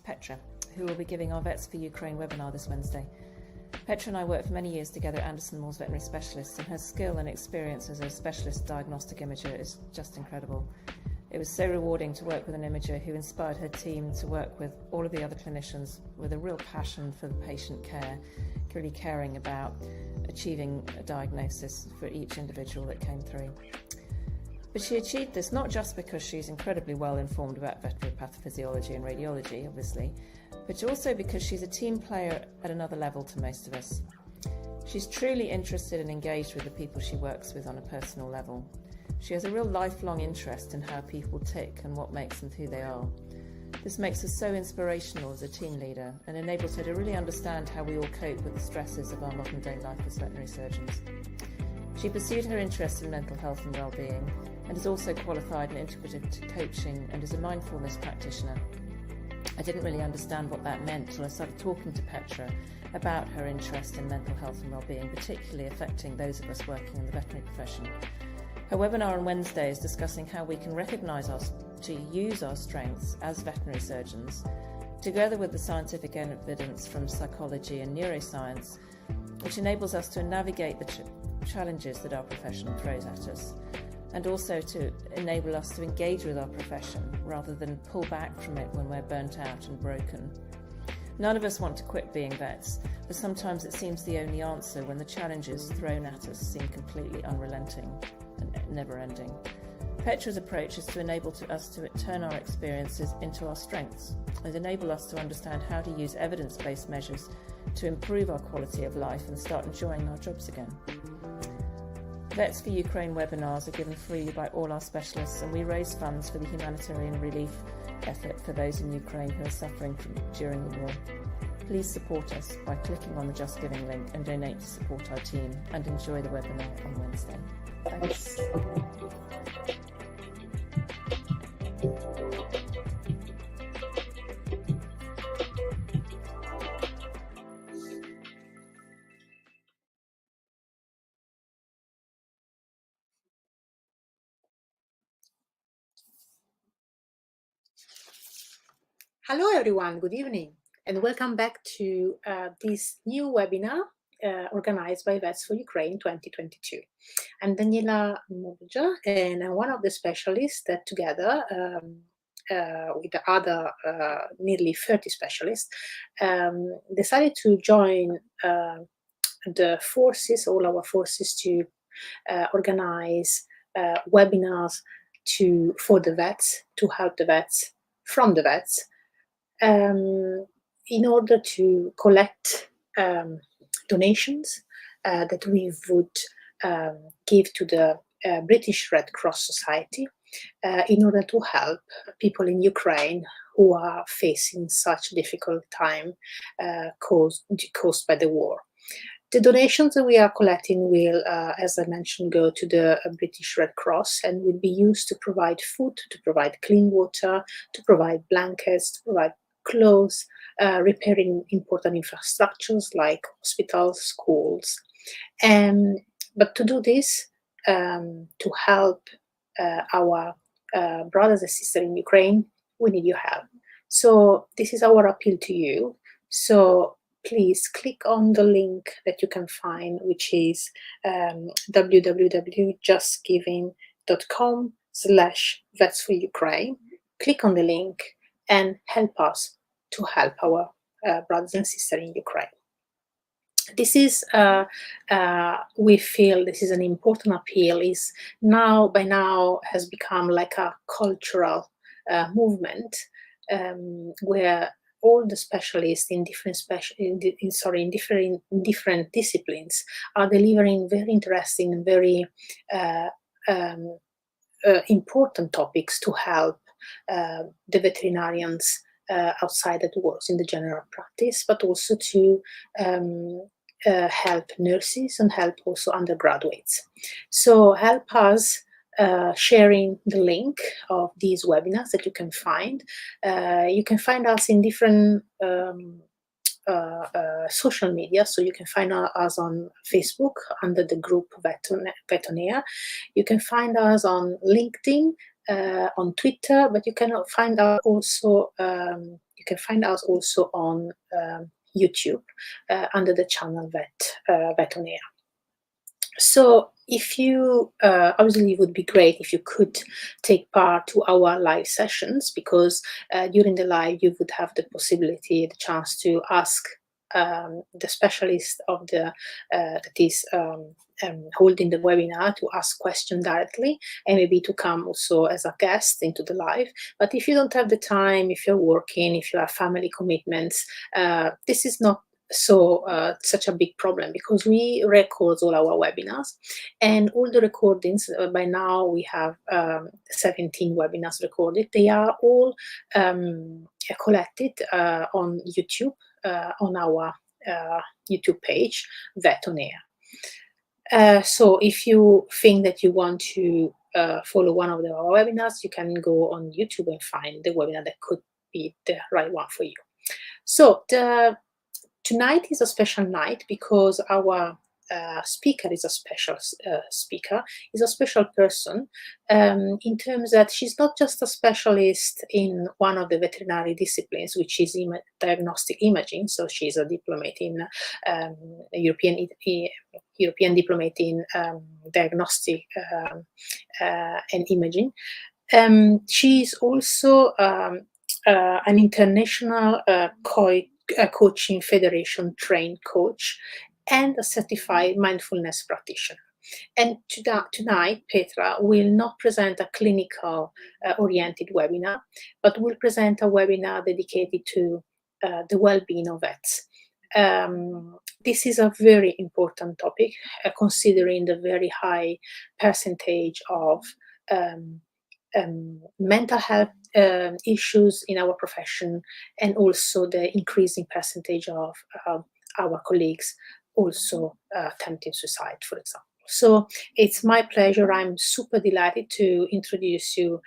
Petra, who will be giving our Vets for Ukraine webinar this Wednesday. Petra and I worked for many years together at Anderson Moore's veterinary specialists, and her skill and experience as a specialist diagnostic imager is just incredible. It was so rewarding to work with an imager who inspired her team to work with all of the other clinicians with a real passion for the patient care, really caring about achieving a diagnosis for each individual that came through. But she achieved this not just because she's incredibly well informed about veterinary pathophysiology and radiology, obviously, but also because she's a team player at another level to most of us. She's truly interested and engaged with the people she works with on a personal level. She has a real lifelong interest in how people tick and what makes them who they are. This makes her so inspirational as a team leader and enables her to really understand how we all cope with the stresses of our modern day life as veterinary surgeons. She pursued her interest in mental health and well-being and is also qualified in integrative coaching and is a mindfulness practitioner. I didn't really understand what that meant until I started talking to Petra about her interest in mental health and well-being, particularly affecting those of us working in the veterinary profession. Her webinar on Wednesday is discussing how we can recognise to use our strengths as veterinary surgeons, together with the scientific evidence from psychology and neuroscience, which enables us to navigate the challenges that our profession throws at us, and also to enable us to engage with our profession rather than pull back from it when we're burnt out and broken. None of us want to quit being vets, but sometimes it seems the only answer when the challenges thrown at us seem completely unrelenting and never-ending. Petra's approach is to enable us to turn our experiences into our strengths and enable us to understand how to use evidence-based measures to improve our quality of life and start enjoying our jobs again. Vets for Ukraine webinars are given freely by all our specialists, and we raise funds for the humanitarian relief effort for those in Ukraine who are suffering during the war. Please support us by clicking on the Just Giving link and donate to support our team, and enjoy the webinar on Wednesday. Thanks. Hello everyone, good evening, and welcome back to this new webinar organized by Vets for Ukraine 2022. I'm Daniela Murgia, and I'm one of the specialists that together with the other nearly 30 specialists decided to join the forces, all our forces, to organize webinars for the vets, to help the vets from the vets, in order to collect donations that we would give to the British Red Cross Society in order to help people in Ukraine who are facing such a difficult time caused by the war. The donations that we are collecting will, as I mentioned, go to the British Red Cross and will be used to provide food, to provide clean water, to provide blankets, to provide clothes, repairing important infrastructures like hospitals, schools. But to do this, to help our brothers and sisters in Ukraine, we need your help. So this is our appeal to you. So please click on the link that you can find, which is www.justgiving.com/Vets4Ukraine. Click on the link and help us to help our brothers and sisters in Ukraine. This is, we feel this is an important appeal, is now, by now, has become like a cultural movement where all the specialists in different disciplines are delivering very interesting and very important topics to help the veterinarians outside that works in the general practice, but also to help nurses and help also undergraduates. So help us sharing the link of these webinars that you can find. You can find us in different social media, so you can find us on Facebook under the group Veterinary. You can find us on LinkedIn, on Twitter, but you can find us also, you can find us also on YouTube under the channel Vet on Air. So if you, obviously it would be great if you could take part to our live sessions, because during the live you would have the possibility, the chance to ask the specialist of the that is holding the webinar, to ask questions directly, and maybe to come also as a guest into the live. But if you don't have the time, if you're working, if you have family commitments, this is not such a big problem, because we record all our webinars, and all the recordings, by now we have 17 webinars recorded. They are all collected on YouTube, on our YouTube page, Vet on Air. So if you think that you want to follow one of our webinars, you can go on YouTube and find the webinar that could be the right one for you. So tonight is a special night, because our speaker is a special speaker, is a special person, in terms that she's not just a specialist in one of the veterinary disciplines, which is diagnostic imaging. So she's a diplomate in European diplomate in diagnostic and imaging. She's also an international coaching federation trained coach and a certified mindfulness practitioner. And tonight, Petra will not present a clinical oriented webinar, but will present a webinar dedicated to the well-being of vets. This is a very important topic, considering the very high percentage of mental health issues in our profession, and also the increasing percentage of our colleagues also attempting suicide, for example. So it's my pleasure. I'm super delighted to introduce you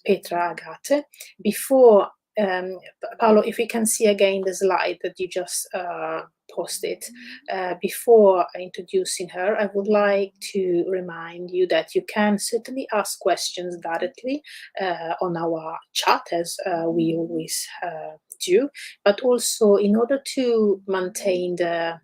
Petra AGTHE. Before, Paolo, if we can see again the slide that you just posted, before introducing her, I would like to remind you that you can certainly ask questions directly on our chat, as we always do, but also, in order to maintain the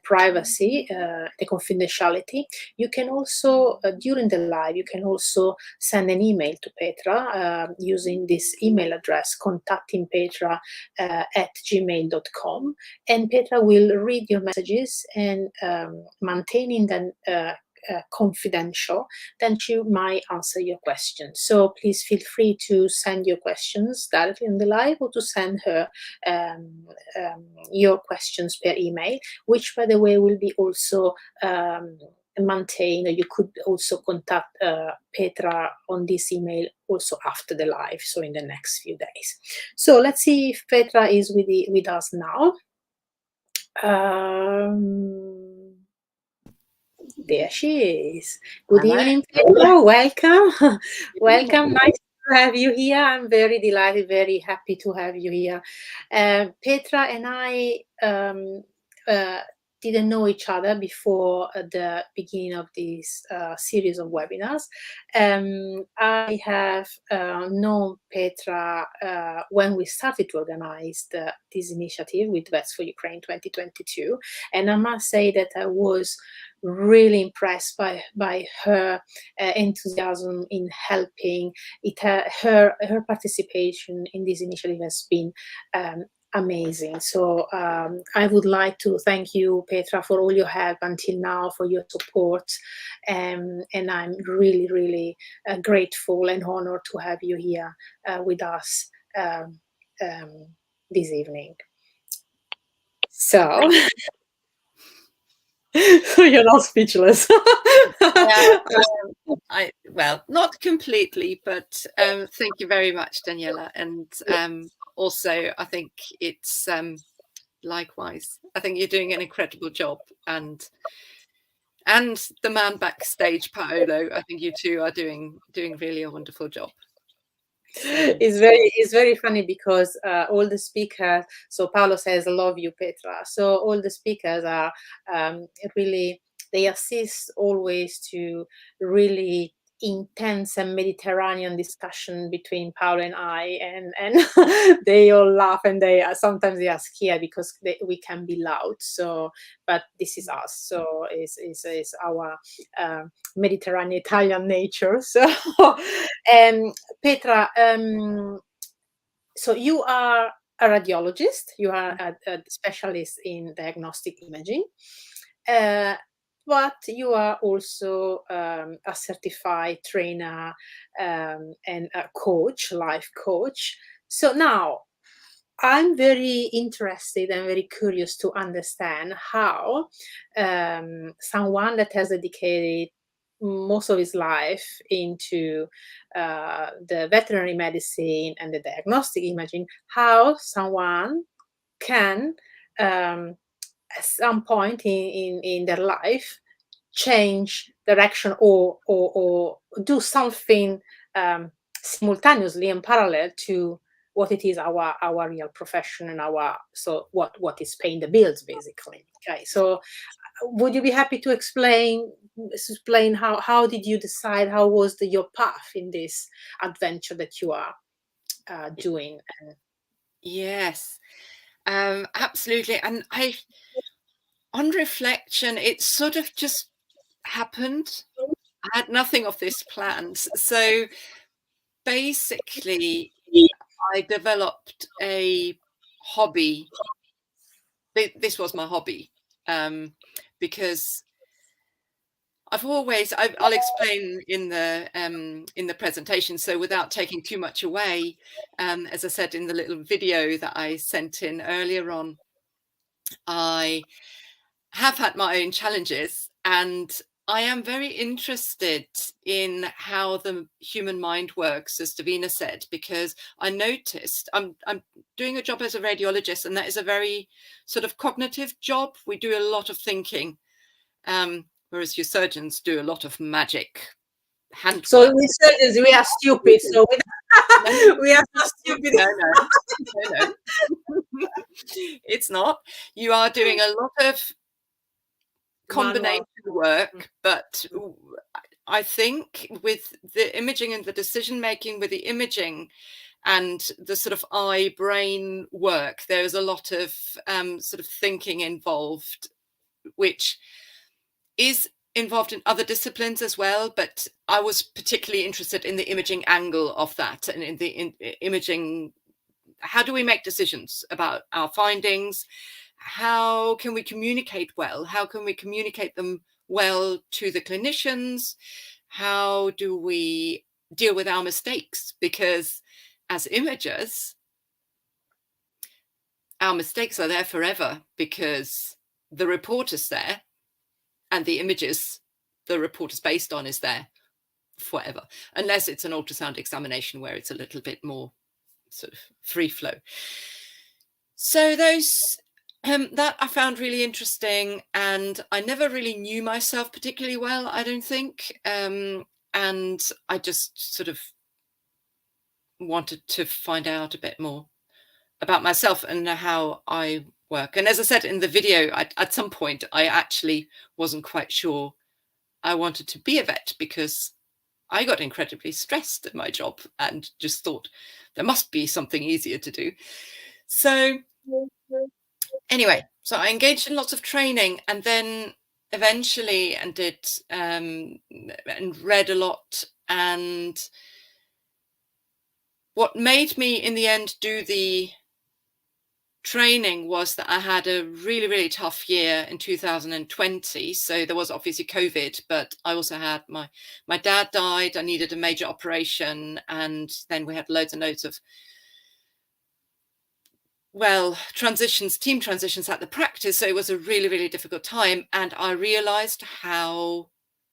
privacy, the confidentiality, you can also, during the live, you can also send an email to Petra using this email address, contactingpetra@gmail.com, and Petra will read your messages, and maintaining them confidential, then she might answer your questions. So please feel free to send your questions directly in the live, or to send her your questions per email, which, by the way, will be also maintained. You could also contact Petra on this email also after the live, so in the next few days. So let's see if Petra is with us now. There she is. Good evening, Petra. Welcome. Welcome. Nice to have you here. I'm very delighted, very happy to have you here. Petra and I didn't know each other before the beginning of this series of webinars. I have known Petra when we started to organize this initiative with Vets4Ukraine2022, and I must say that I was really impressed by her enthusiasm in helping. Her participation in this initiative has been amazing. So I would like to thank you, Petra, for all your help until now, for your support, and I'm really, really grateful and honored to have you here with us this evening. So you're not speechless. Well, not completely, but thank you very much, Daniela. And also, I think it's likewise. I think you're doing an incredible job, and the man backstage, Paolo. I think you two are doing really a wonderful job. It's very funny, because all the speakers, so Paolo says, I love you, Petra. So all the speakers are really, they assist always to really intense and Mediterranean discussion between Paolo and I, and they all laugh, and sometimes they are scared because we can be loud. So, but this is us. So is our Mediterranean Italian nature. So, Petra, so you are a radiologist. You are a specialist in diagnostic imaging. But you are also a certified trainer and a coach, life coach. So now I'm very interested and very curious to understand how someone that has dedicated most of his life into the veterinary medicine and the diagnostic imaging, how someone can at some point in their life change direction or do something simultaneously and parallel to what it is our real profession and what is paying the bills, basically. Okay, so would you be happy to explain how did you decide, how was your path in this adventure that you are doing? Yes, absolutely. And on reflection, it sort of just happened. I had nothing of this planned. So basically, I developed a hobby. This was my hobby, because I'll explain in the presentation. So without taking too much away, as I said in the little video that I sent in earlier on, I have had my own challenges, and I am very interested in how the human mind works, as Davina said, because I noticed I'm doing a job as a radiologist, and that is a very sort of cognitive job. We do a lot of thinking, whereas your surgeons do a lot of magic handwork. So we surgeons, we are stupid. So we are so stupid. No. It's not. You are doing a lot of combination work, but I think with the imaging and the decision making with the imaging and the sort of eye brain work, there is a lot of sort of thinking involved, which is involved in other disciplines as well, but I was particularly interested in the imaging angle of that, and in the imaging, how do we make decisions about our findings? How can we communicate well? How can we communicate them well to the clinicians? How do we deal with our mistakes? Because as imagers, our mistakes are there forever, because the report is there and the images the report is based on is there forever, unless it's an ultrasound examination where it's a little bit more sort of free flow. So those that I found really interesting, and I never really knew myself particularly well, I don't think, and I just sort of wanted to find out a bit more about myself and how I work. And as I said in the video, at some point I actually wasn't quite sure I wanted to be a vet, because I got incredibly stressed at my job and just thought there must be something easier to do. So anyway, so I engaged in lots of training, and then eventually did and read a lot. And what made me in the end do the training was that I had a really, really tough year in 2020. So there was obviously COVID, but I also had my dad died. I needed a major operation, and then we had loads and loads of team transitions at the practice. So it was a really, really difficult time, and I realized how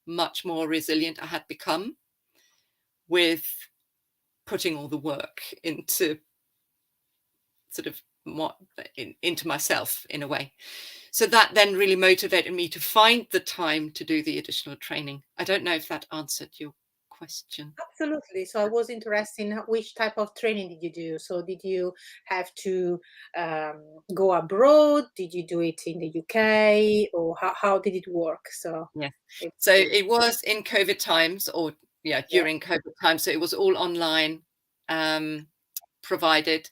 much more resilient I had become with putting all the work into sort of into myself in a way. So that then really motivated me to find the time to do the additional training. I don't know if that answered your question. Absolutely. So I was interested in which type of training did you do? So did you have to go abroad? Did you do it in the UK, or how did it work? So yeah, so it was in COVID times, or during COVID time. So it was all online provided.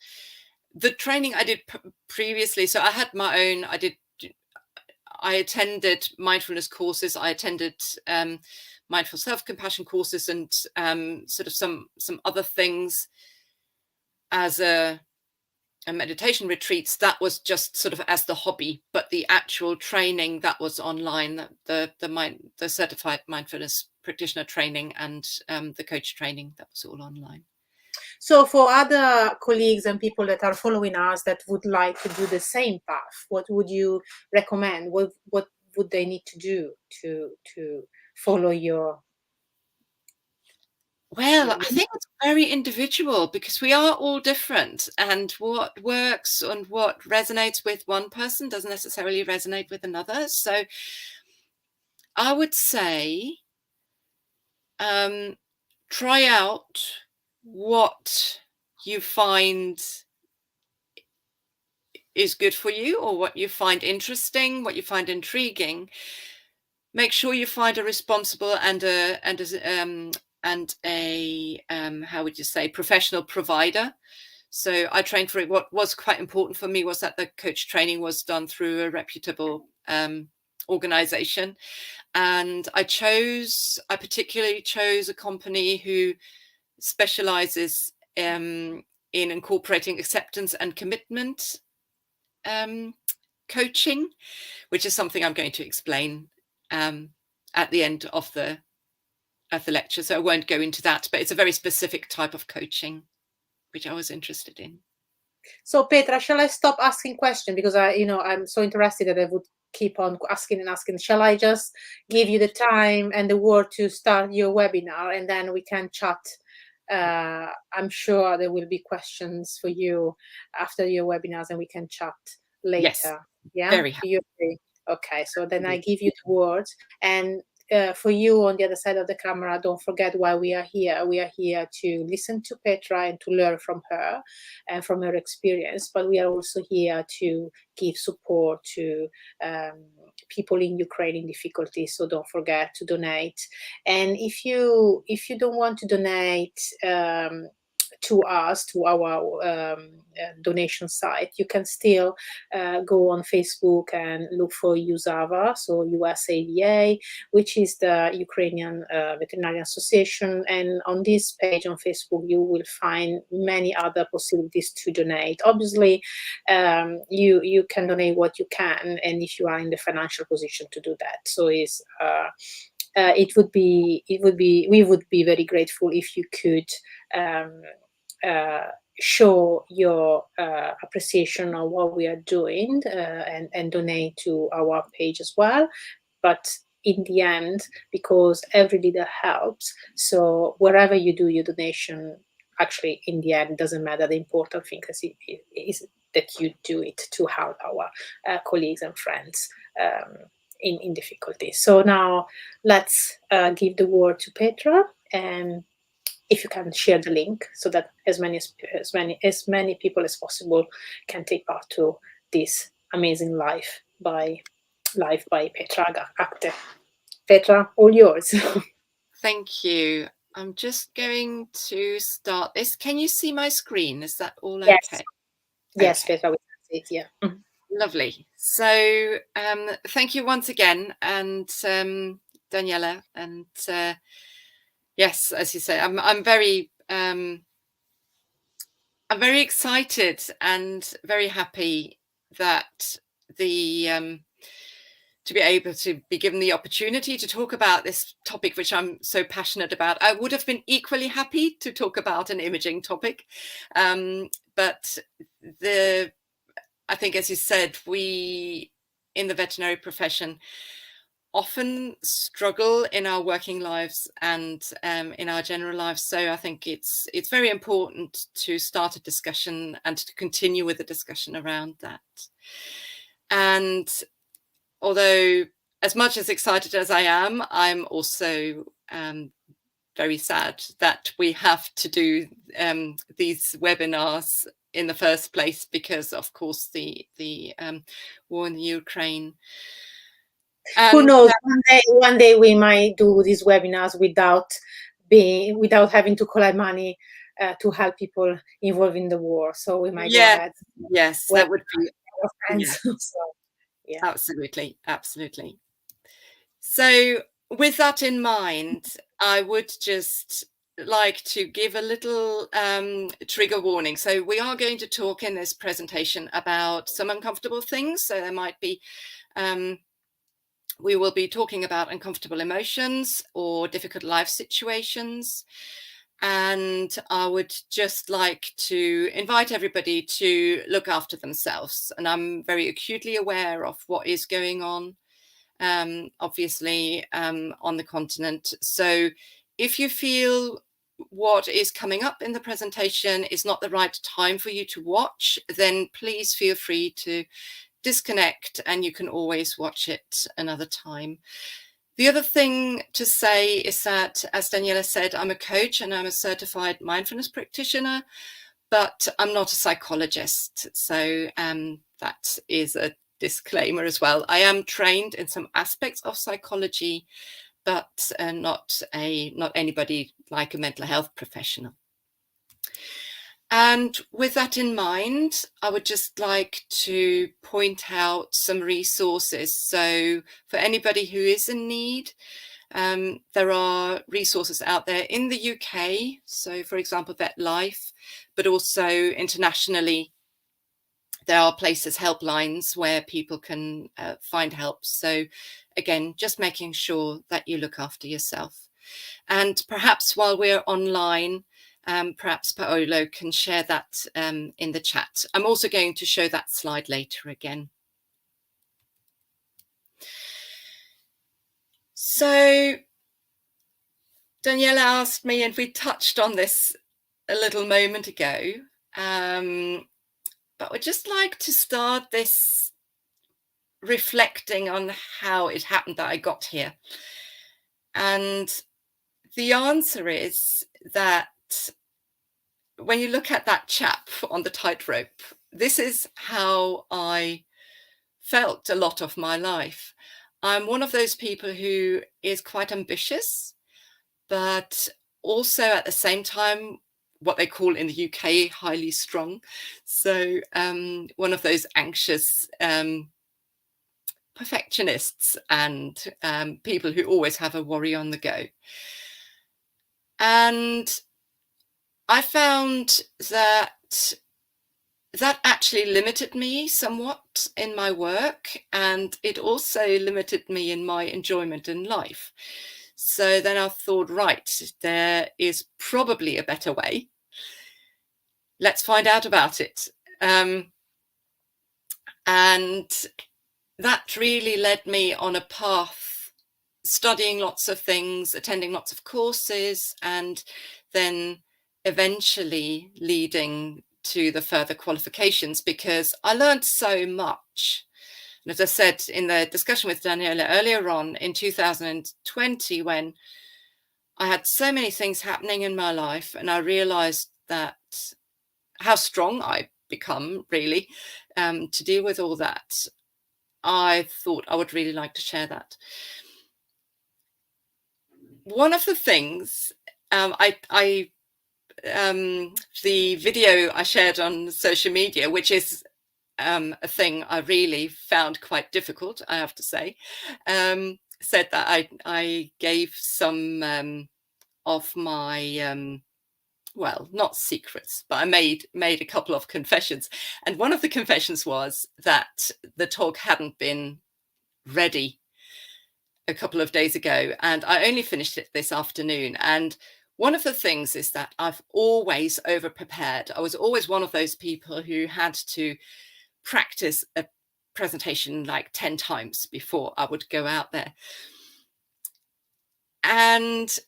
The training I did previously, so I had my own, I attended mindfulness courses, I attended mindful self-compassion courses, and sort of some other things as a meditation retreats. That was just sort of as the hobby, but the actual training, that was online. The certified mindfulness practitioner training and the coach training, that was all online. So for other colleagues and people that are following us that would like to do the same path, what would you recommend? What would they need to do to follow your? Well, I think it's very individual, because we are all different, and what works and what resonates with one person doesn't necessarily resonate with another. So I would say try out what you find is good for you, or what you find interesting, what you find intriguing. Make sure you find a responsible and a how would you say, professional provider. So I trained for it. What was quite important for me was that the coach training was done through a reputable organization, and I particularly chose a company who specializes in incorporating acceptance and commitment coaching, which is something I'm going to explain at the end of the lecture, so I won't go into that, but it's a very specific type of coaching which I was interested in. So Petra, shall I stop asking questions, because I'm so interested that I would keep on asking and asking. Shall I just give you the time and the word to start your webinar, and then we can chat? I'm sure there will be questions for you after your webinars, and we can chat later. Yes, yeah, very happy. Okay, so then I give you the word, and for you on the other side of the camera, don't forget why we are here. We are here to listen to Petra and to learn from her and from her experience, but we are also here to give support to people in Ukraine in difficulty. So don't forget to donate. And if you don't want to donate to us, to our donation site, you can still go on Facebook and look for USAVA, so USAVA, which is the Ukrainian Veterinary Association. And on this page on Facebook, you will find many other possibilities to donate. Obviously, you can donate what you can, and if you are in the financial position to do that. So we would be very grateful if you could show your appreciation of what we are doing and donate to our page as well. But in the end, because every little helps, so wherever you do your donation, actually in the end, it doesn't matter. The important thing is that you do it to help our colleagues and friends in difficulty. So now let's give the word to Petra, and if you can share the link so that as many people as possible can take part to this amazing life by Petra AGTHE. Petra, all yours. Thank you. I'm just going to start this. Can you see my screen? Is that all okay? Yes, Petra, we can see it, yeah. Mm-hmm. Lovely. So thank you once again, and Daniela, and yes, as you say, I'm very excited and very happy that to be able to be given the opportunity to talk about this topic, which I'm so passionate about. I would have been equally happy to talk about an imaging topic, but I think, as you said, we in the veterinary profession often struggle in our working lives and in our general lives. So I think it's very important to start a discussion and to continue with the discussion around that. And although as much as excited as I am, I'm also very sad that we have to do these webinars in the first place, because of course the war in the Ukraine. And who knows, one day we might do these webinars without without having to collect money to help people involved in the war. So we might go ahead. Yes, that would be. Yeah. So, yeah. Absolutely. So with that in mind, I would just like to give a little trigger warning. So we are going to talk in this presentation about some uncomfortable things. So there might be, we will be talking about uncomfortable emotions or difficult life situations. And I would just like to invite everybody to look after themselves. And I'm very acutely aware of what is going on, obviously, on the continent. So if you feel what is coming up in the presentation is not the right time for you to watch, then please feel free to disconnect, and you can always watch it another time. The other thing to say is that, as Daniela said, I'm a coach and I'm a certified mindfulness practitioner, but I'm not a psychologist. So that is a disclaimer as well. I am trained in some aspects of psychology, but not anybody like a mental health professional. And with that in mind, I would just like to point out some resources. So for anybody who is in need, there are resources out there in the UK. So for example, Vet Life, but also internationally, there are places, helplines, where people can find help. So again, just making sure that you look after yourself. And perhaps while we're online, perhaps Paolo can share that in the chat. I'm also going to show that slide later again. So Daniela asked me, and we touched on this a little moment ago, but we'd just like to start this reflecting on how it happened that I got here. And the answer is that when you look at that chap on the tightrope, this is how I felt a lot of my life. I'm one of those people who is quite ambitious, but also at the same time, what they call in the UK, highly strung. So one of those anxious perfectionists and people who always have a worry on the go. And I found that actually limited me somewhat in my work, and it also limited me in my enjoyment in life. So then I thought, right, there is probably a better way. Let's find out about it. And that really led me on a path, studying lots of things, attending lots of courses, and then eventually leading to the further qualifications, because I learned so much. And as I said in the discussion with Daniela earlier on, in 2020, when I had so many things happening in my life, and I realized that how strong I've become, really, to deal with all that, I thought I would really like to share that. One of the things, the video I shared on social media, which is a thing I really found quite difficult, I have to say, said that I gave some of my well, not secrets, but I made a couple of confessions. And one of the confessions was that the talk hadn't been ready a couple of days ago, and I only finished it this afternoon. And one of the things is that I've always over prepared. I was always one of those people who had to practice a presentation like 10 times before I would go out there. And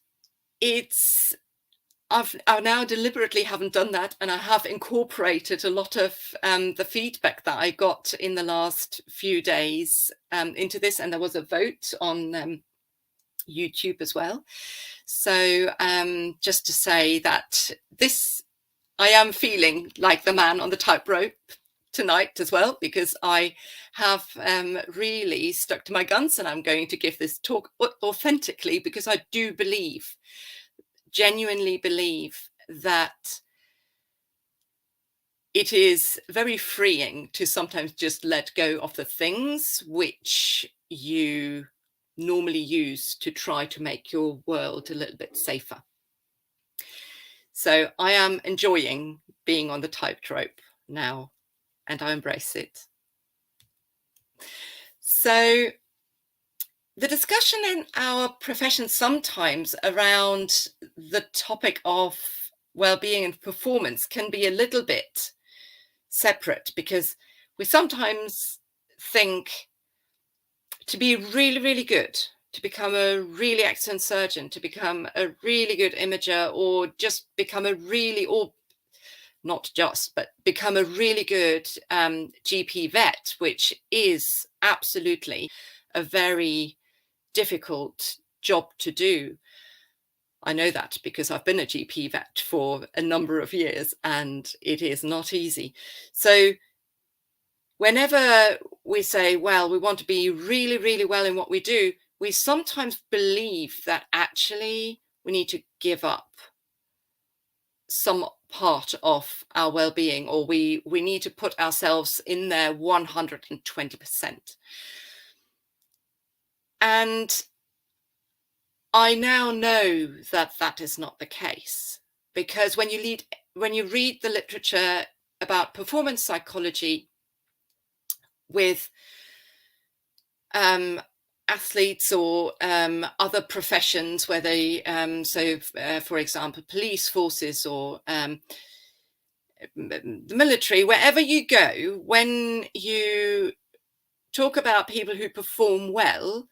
I now deliberately haven't done that, and I have incorporated a lot of the feedback that I got in the last few days into this, and there was a vote on YouTube as well. So just to say that I am feeling like the man on the tightrope tonight as well, because I have really stuck to my guns, and I'm going to give this talk authentically, because I do believe genuinely believe that it is very freeing to sometimes just let go of the things which you normally use to try to make your world a little bit safer. So I am enjoying being on the tightrope now, and I embrace it. So the discussion in our profession sometimes around the topic of well-being and performance can be a little bit separate, because we sometimes think to be really, really good, to become a really excellent surgeon, to become a really good imager, or just become a really, or not just, but become a really good GP vet, which is absolutely a very difficult job to do. I know that because I've been a GP vet for a number of years, and it is not easy. So whenever we say, well, we want to be really, really well in what we do, we sometimes believe that actually we need to give up some part of our well-being, or we need to put ourselves in there 120%. And I now know that that is not the case, because when you read the literature about performance psychology with athletes or other professions, where they for example, police forces or the military, wherever you go, when you talk about people who perform well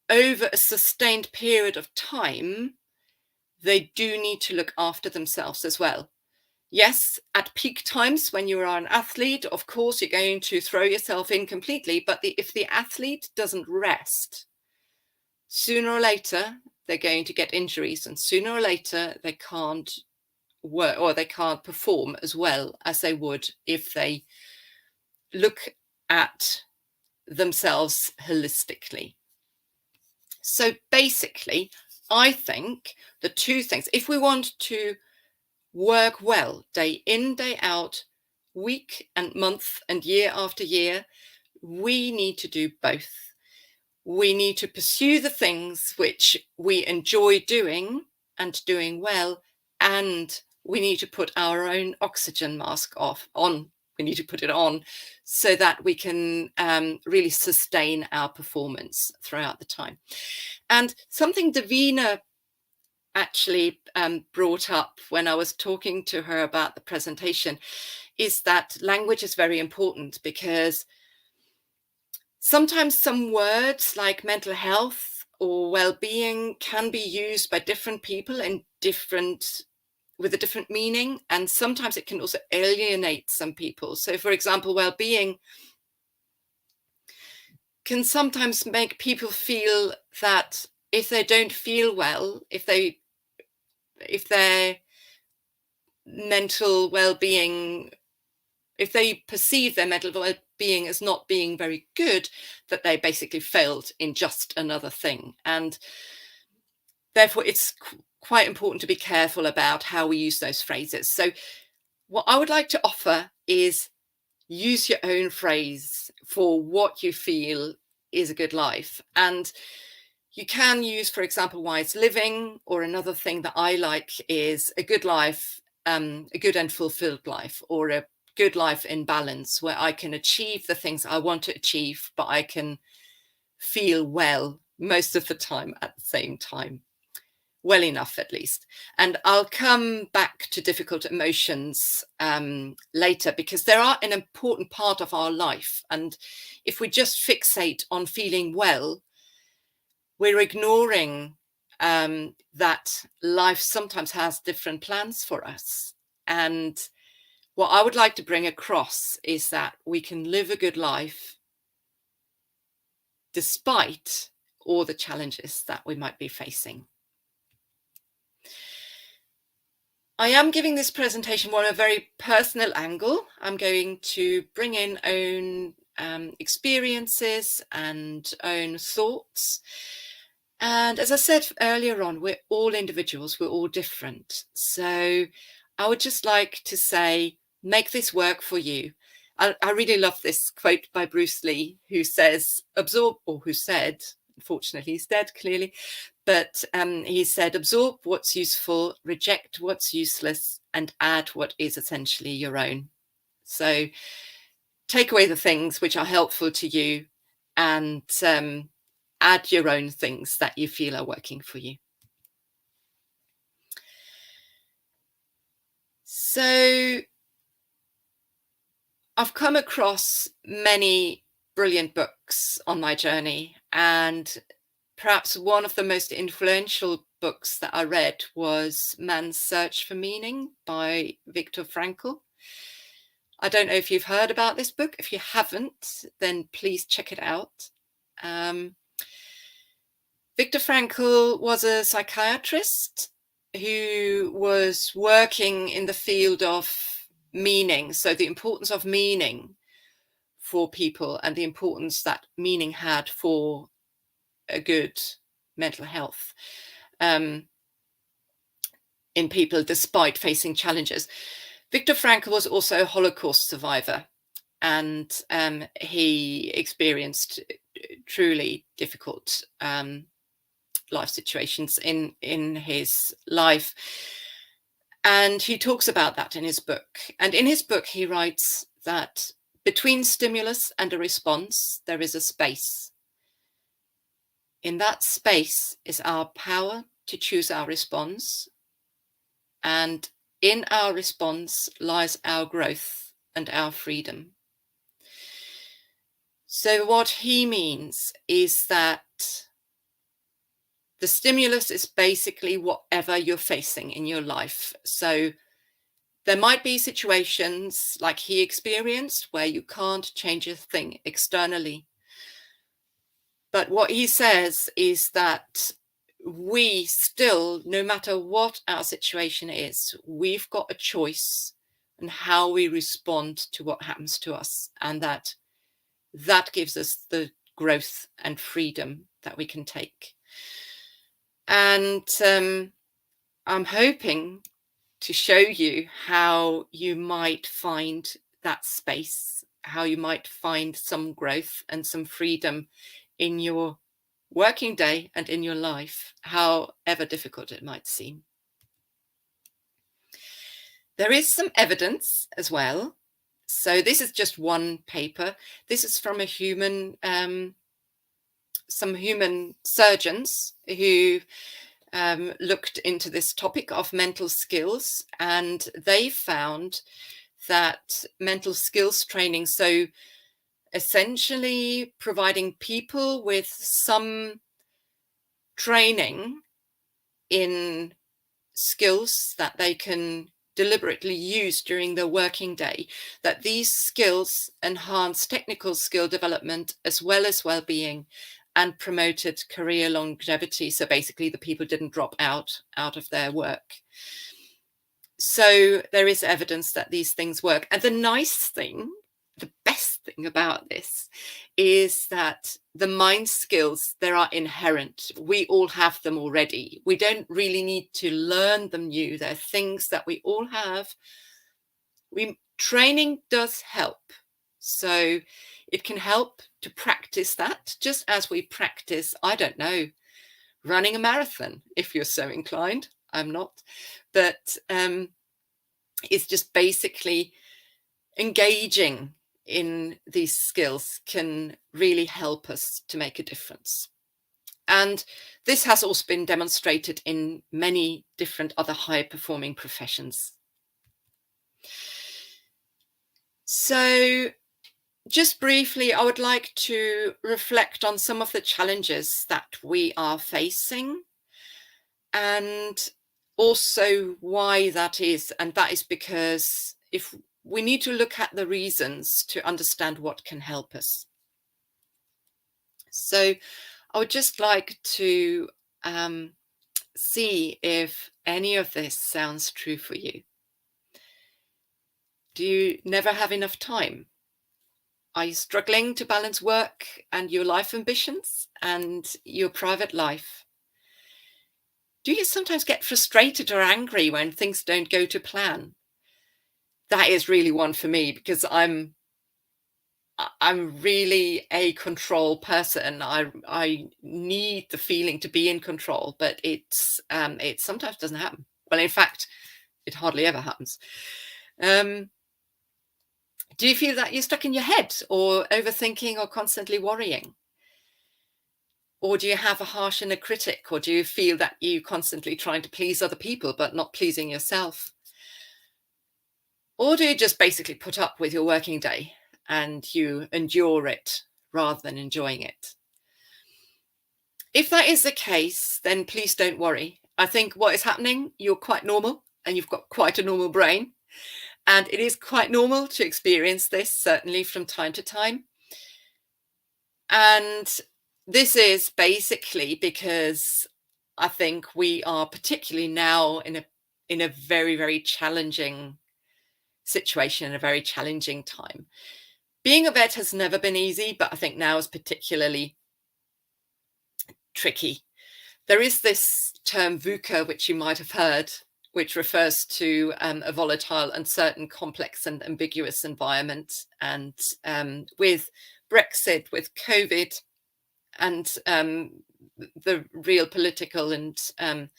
over a sustained period of time, they do need to look after themselves as well. Yes, at peak times when you are an athlete, of course, you're going to throw yourself in completely. But if the athlete doesn't rest, sooner or later, they're going to get injuries, and sooner or later, they can't work, or they can't perform as well as they would if they look at themselves holistically. So basically, I think the two things, if we want to work well day in, day out, week and month and year after year, we need to do both. We need to pursue the things which we enjoy doing and doing well, and we need to put our own oxygen mask on. We need to put it on so that we can really sustain our performance throughout the time. And something Davina actually brought up when I was talking to her about the presentation is that language is very important, because sometimes some words like mental health or well-being can be used by different people with a different meaning, and sometimes it can also alienate some people. So for example, well-being can sometimes make people feel that if they don't feel well, if their mental well-being, if they perceive their mental well-being as not being very good, that they basically failed in just another thing. And therefore it's quite important to be careful about how we use those phrases. So what I would like to offer is use your own phrase for what you feel is a good life. And you can use, for example, wise living, or another thing that I like is a good life, a good and fulfilled life, or a good life in balance, where I can achieve the things I want to achieve, but I can feel well most of the time at the same time, well enough at least. And I'll come back to difficult emotions later, because they are an important part of our life. And if we just fixate on feeling well, we're ignoring that life sometimes has different plans for us. And what I would like to bring across is that we can live a good life despite all the challenges that we might be facing. I am giving this presentation from a very personal angle. I'm going to bring in own experiences and own thoughts. And as I said earlier on, we're all individuals, we're all different. So I would just like to say, make this work for you. I really love this quote by Bruce Lee, who says, absorb, or who said, unfortunately he's dead clearly, but he said, absorb what's useful, reject what's useless, and add what is essentially your own. So take away the things which are helpful to you and add your own things that you feel are working for you. So I've come across many brilliant books on my journey, and perhaps one of the most influential books that I read was Man's Search for Meaning by Viktor Frankl. I don't know if you've heard about this book. If you haven't, then please check it out. Viktor Frankl was a psychiatrist who was working in the field of meaning, so the importance of meaning for people and the importance that meaning had for a good mental health in people despite facing challenges. Viktor Frankl was also a Holocaust survivor, and he experienced truly difficult life situations in his life. And he talks about that in his book. And in his book, he writes that between stimulus and a response, there is a space. In that space is our power to choose our response. And in our response lies our growth and our freedom. So what he means is that the stimulus is basically whatever you're facing in your life. So there might be situations like he experienced where you can't change a thing externally. But what he says is that we still, no matter what our situation is, we've got a choice in how we respond to what happens to us, and that gives us the growth and freedom that we can take. And I'm hoping to show you how you might find that space, how you might find some growth and some freedom in your working day and in your life, however difficult it might seem. There is some evidence as well. So this is just one paper. This is from some human surgeons who looked into this topic of mental skills, and they found that mental skills training, so essentially providing people with some training in skills that they can deliberately use during their working day, that these skills enhance technical skill development as well as well-being and promoted career longevity. So basically the people didn't drop out of their work. So there is evidence that these things work. And the nice thing, the best thing about this is that the mind skills, they are inherent. We all have them already. We don't really need to learn them new. They're things that we all have. Training does help. So it can help to practice that, just as we practice, I don't know, running a marathon, if you're so inclined. I'm not. But it's just basically engaging in these skills can really help us to make a difference. And this has also been demonstrated in many different other high-performing professions. So just briefly, I would like to reflect on some of the challenges that we are facing and also why that is. And that is because if we need to look at the reasons to understand what can help us. So I would just like to see if any of this sounds true for you. Do you never have enough time? Are you struggling to balance work and your life ambitions and your private life? Do you sometimes get frustrated or angry when things don't go to plan? That is really one for me, because I'm really a control person. I need the feeling to be in control, but it sometimes doesn't happen. Well, in fact, it hardly ever happens. Do you feel that you're stuck in your head, or overthinking, or constantly worrying? Or do you have a harsh inner critic? Or do you feel that you're constantly trying to please other people but not pleasing yourself? Or do you just basically put up with your working day and you endure it rather than enjoying it? If that is the case, then please don't worry. I think what is happening, you're quite normal and you've got quite a normal brain. And it is quite normal to experience this, certainly from time to time. And this is basically because I think we are particularly now in a very, very challenging situation, in a very challenging time. Being a vet has never been easy, but I think now is particularly tricky. There is this term VUCA, which you might have heard, which refers to a volatile, uncertain, complex and ambiguous environment. And with Brexit, with COVID, and the real political and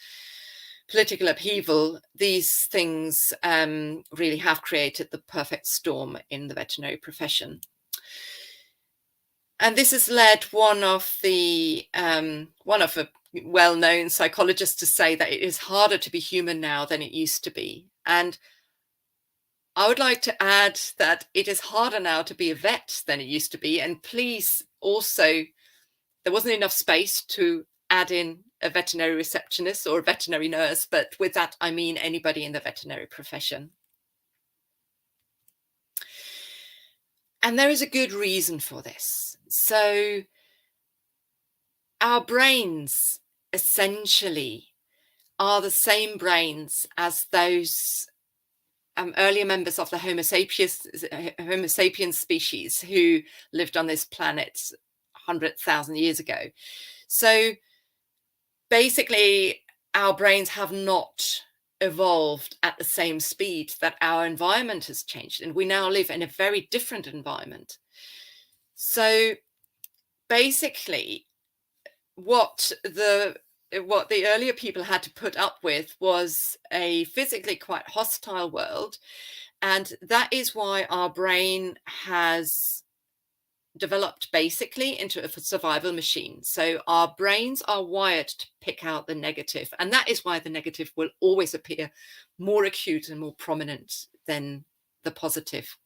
political upheaval, these things really have created the perfect storm in the veterinary profession. And this has led one of a well-known psychologists to say that it is harder to be human now than it used to be. And I would like to add that it is harder now to be a vet than it used to be. And please also, there wasn't enough space to add in a veterinary receptionist or a veterinary nurse, but with that, I mean anybody in the veterinary profession. And there is a good reason for this. So our brains essentially are the same brains as those earlier members of the Homo sapiens species who lived on this planet 100,000 years ago. So basically, our brains have not evolved at the same speed that our environment has changed, and we now live in a very different environment. So basically, what the earlier people had to put up with was a physically quite hostile world, and that is why our brain has developed basically into a survival machine. So our brains are wired to pick out the negative, and that is why the negative will always appear more acute and more prominent than the positive.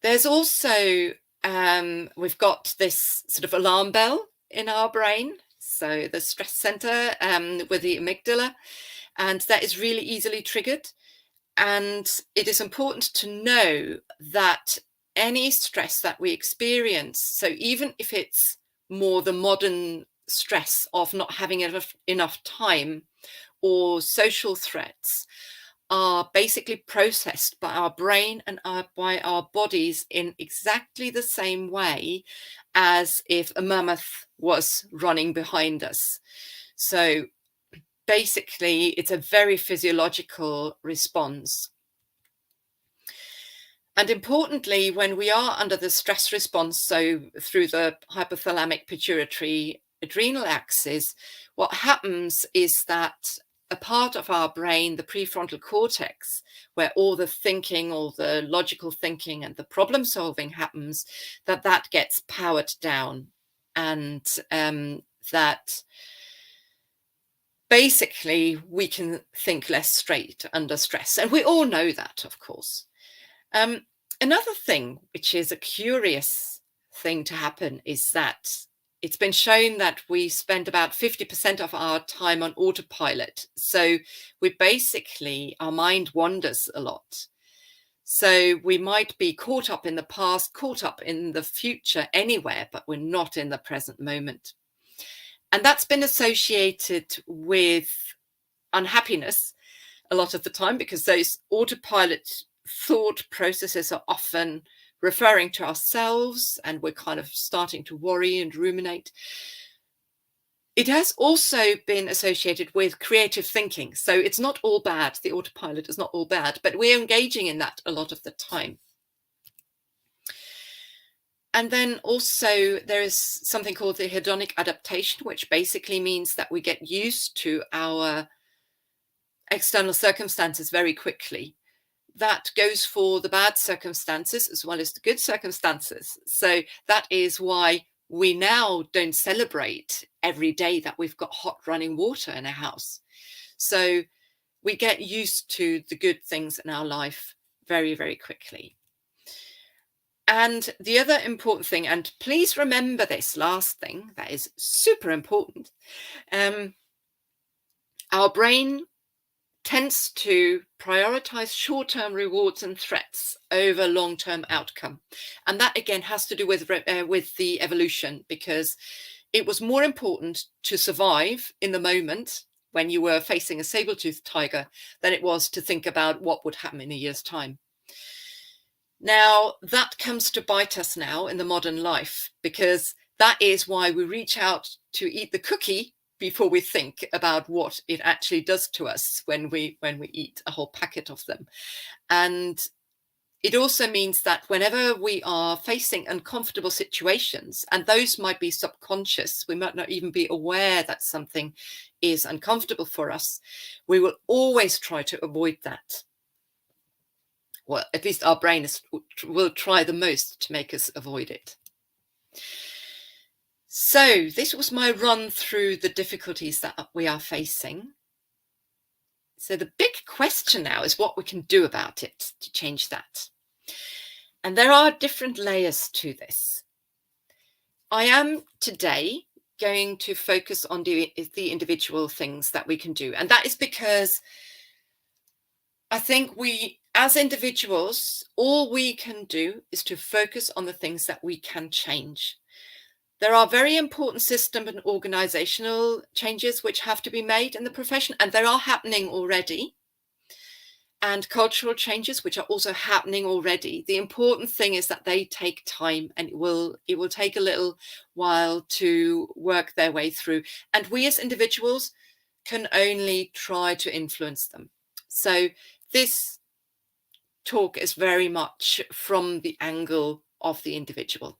There's also we've got this sort of alarm bell in our brain, so the stress center with the amygdala, and that is really easily triggered. And it is important to know that any stress that we experience, so even if it's more the modern stress of not having enough time or social threats, are basically processed by our brain and by our bodies in exactly the same way as if a mammoth was running behind us. So basically, it's a very physiological response. And importantly, when we are under the stress response, so through the hypothalamic pituitary adrenal axis, what happens is that a part of our brain, the prefrontal cortex, where all the thinking, all the logical thinking and the problem solving happens, that gets powered down, and that basically we can think less straight under stress. And we all know that, of course. Another thing, which is a curious thing to happen, is that it's been shown that we spend about 50% of our time on autopilot. So our mind wanders a lot. So we might be caught up in the past, caught up in the future, anywhere, but we're not in the present moment. And that's been associated with unhappiness a lot of the time, because those autopilot thought processes are often referring to ourselves, and we're kind of starting to worry and ruminate. It has also been associated with creative thinking. So it's not all bad. The autopilot is not all bad, but we're engaging in that a lot of the time. And then also there is something called the hedonic adaptation, which basically means that we get used to our external circumstances very quickly. That goes for the bad circumstances as well as the good circumstances. So that is why we now don't celebrate every day that we've got hot running water in our house. So we get used to the good things in our life very, very quickly. And the other important thing, and please remember this last thing that is super important, our brain tends to prioritize short-term rewards and threats over long-term outcome. And that again has to do with the evolution, because it was more important to survive in the moment when you were facing a saber-toothed tiger than it was to think about what would happen in a year's time. Now, that comes to bite us now in the modern life, because that is why we reach out to eat the cookie before we think about what it actually does to us when we eat a whole packet of them. And it also means that whenever we are facing uncomfortable situations, and those might be subconscious, we might not even be aware that something is uncomfortable for us, we will always try to avoid that. Well, at least our brain will try the most to make us avoid it. So this was my run through the difficulties that we are facing. So the big question now is what we can do about it to change that. And there are different layers to this. I am today going to focus on the individual things that we can do. And that is because I think we, as individuals, all we can do is to focus on the things that we can change. There are very important system and organizational changes which have to be made in the profession, and they are happening already. And cultural changes, which are also happening already. The important thing is that they take time, and it will take a little while to work their way through. And we as individuals can only try to influence them. So this talk is very much from the angle of the individual.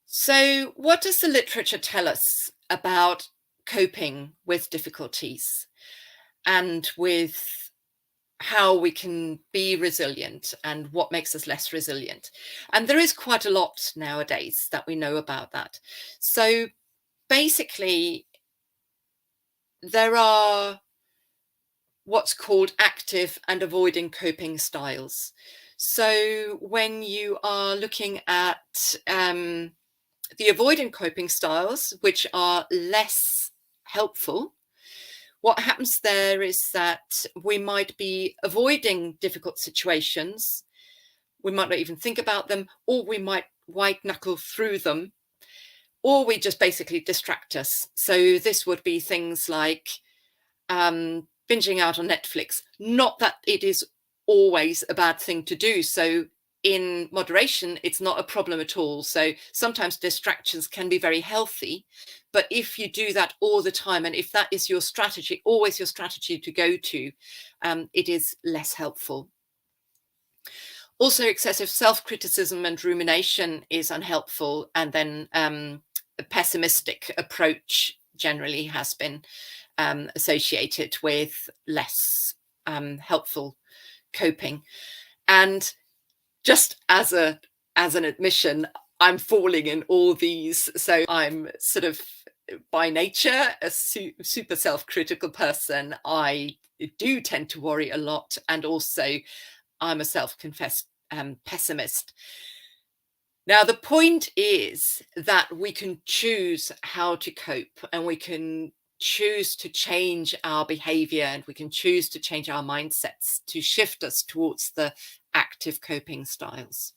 So what does the literature tell us about coping with difficulties and with how we can be resilient and what makes us less resilient? And there is quite a lot nowadays that we know about that. So basically, there are what's called active and avoiding coping styles. So when you are looking at the avoiding coping styles, which are less helpful, what happens there is that we might be avoiding difficult situations. We might not even think about them, or we might white knuckle through them, or we just basically distract us. So this would be things like binging out on Netflix. Not that it is always a bad thing to do. So in moderation, it's not a problem at all. So sometimes distractions can be very healthy, but if you do that all the time, and if that is your strategy, always your strategy to go to, it is less helpful. Also, excessive self-criticism and rumination is unhelpful. And then a pessimistic approach generally has been associated with less helpful coping. And just as an admission, I'm falling in all these. So I'm sort of by nature a super self-critical person. I do tend to worry a lot, and also I'm a self-confessed pessimist. Now, the point is that we can choose how to cope, and we can choose to change our behavior, and we can choose to change our mindsets to shift us towards the active coping styles.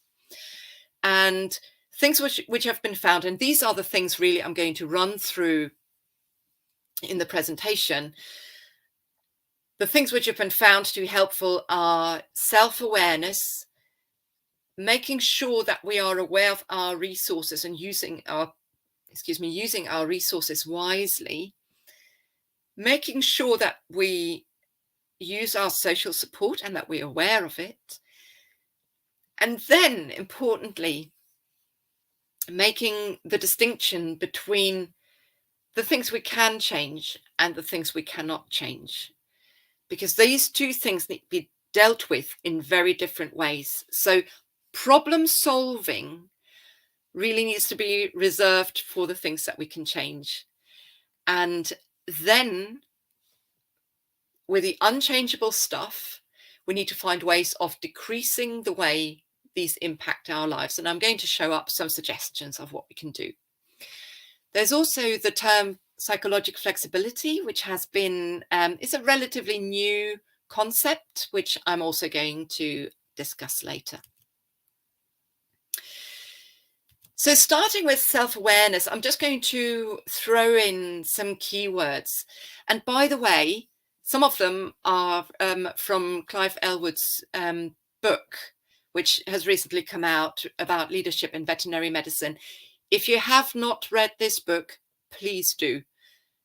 And things which have been found, and these are the things really I'm going to run through in the presentation. The things which have been found to be helpful are self-awareness, making sure that we are aware of our resources and using our using our resources wisely, making sure that we use our social support and that we're aware of it. And then, importantly, making the distinction between the things we can change and the things we cannot change, because these two things need to be dealt with in very different ways. So problem solving really needs to be reserved for the things that we can change. And then with the unchangeable stuff, we need to find ways of decreasing the way these impact our lives. And I'm going to show up some suggestions of what we can do. There's also the term psychological flexibility, which has been, is a relatively new concept, which I'm also going to discuss later. So starting with self-awareness, I'm just going to throw in some keywords. And by the way, some of them are from Clive Elwood's book, which has recently come out about leadership in veterinary medicine. If you have not read this book, please do.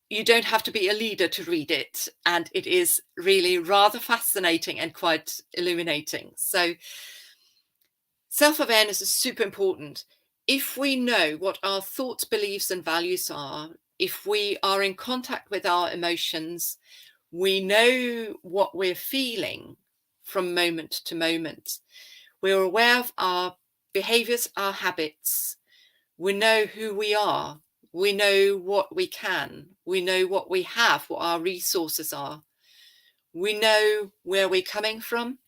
You don't have to be a leader to read it. And it is really rather fascinating and quite illuminating. So self-awareness is super important. If we know what our thoughts, beliefs, and values are, if we are in contact with our emotions, we know what we're feeling from moment to moment. We're aware of our behaviors, our habits. We know who we are. We know what we can. We know what we have, what our resources are. We know where we're coming from.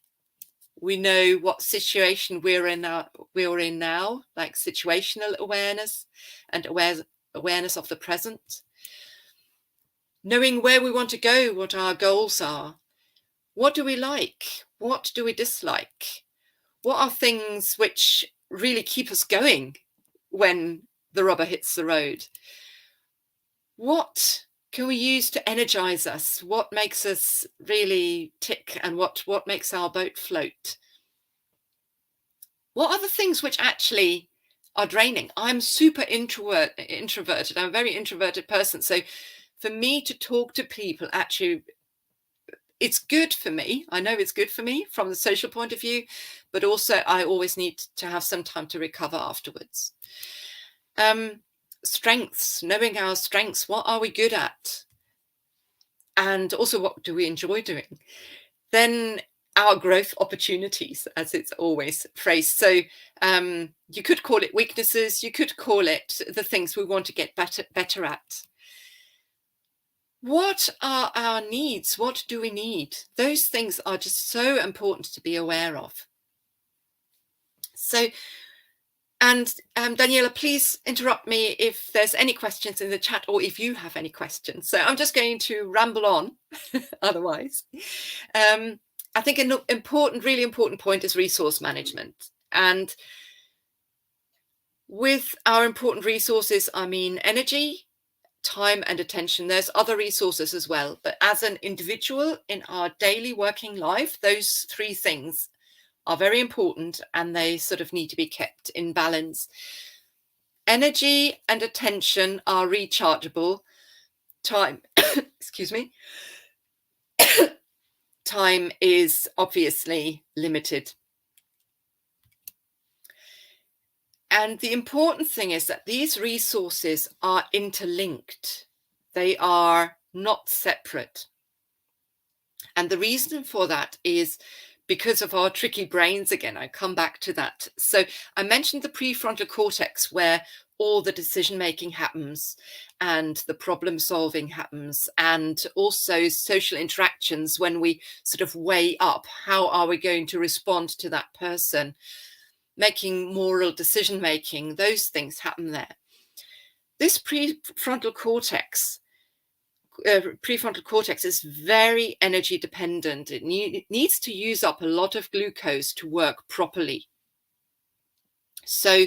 We know what situation we're in now, like situational awareness and awareness of the present. Knowing where we want to go, what our goals are. What do we like? What do we dislike? What are things which really keep us going when the rubber hits the road? What can we use to energize us? What makes us really tick, and what makes our boat float? What are the things which actually are draining? I'm super introverted. I'm a very introverted person. So for me to talk to people, actually, it's good for me. I know it's good for me from the social point of view, but also I always need to have some time to recover afterwards. Strengths, knowing our strengths. What are we good at? And also, what do we enjoy doing? Then our growth opportunities, as it's always phrased. So you could call it weaknesses. You could call it the things we want to get better at. What are our needs? What do we need? Those things are just so important to be aware of. So, and Daniela, please interrupt me if there's any questions in the chat or if you have any questions. So I'm just going to ramble on otherwise. I think an really important point is resource management. And with our important resources, I mean energy, time, and attention. There's other resources as well. But as an individual in our daily working life, those three things are very important and they sort of need to be kept in balance. Energy and attention are rechargeable. Time, excuse me, time is obviously limited. And the important thing is that these resources are interlinked. They are not separate. And the reason for that is because of our tricky brains again. I come back to that. So I mentioned the prefrontal cortex, where all the decision making happens and the problem solving happens, and also social interactions when we sort of weigh up how are we going to respond to that person, making moral decision making, those things happen there. This prefrontal cortex is very energy dependent. It needs to use up a lot of glucose to work properly. So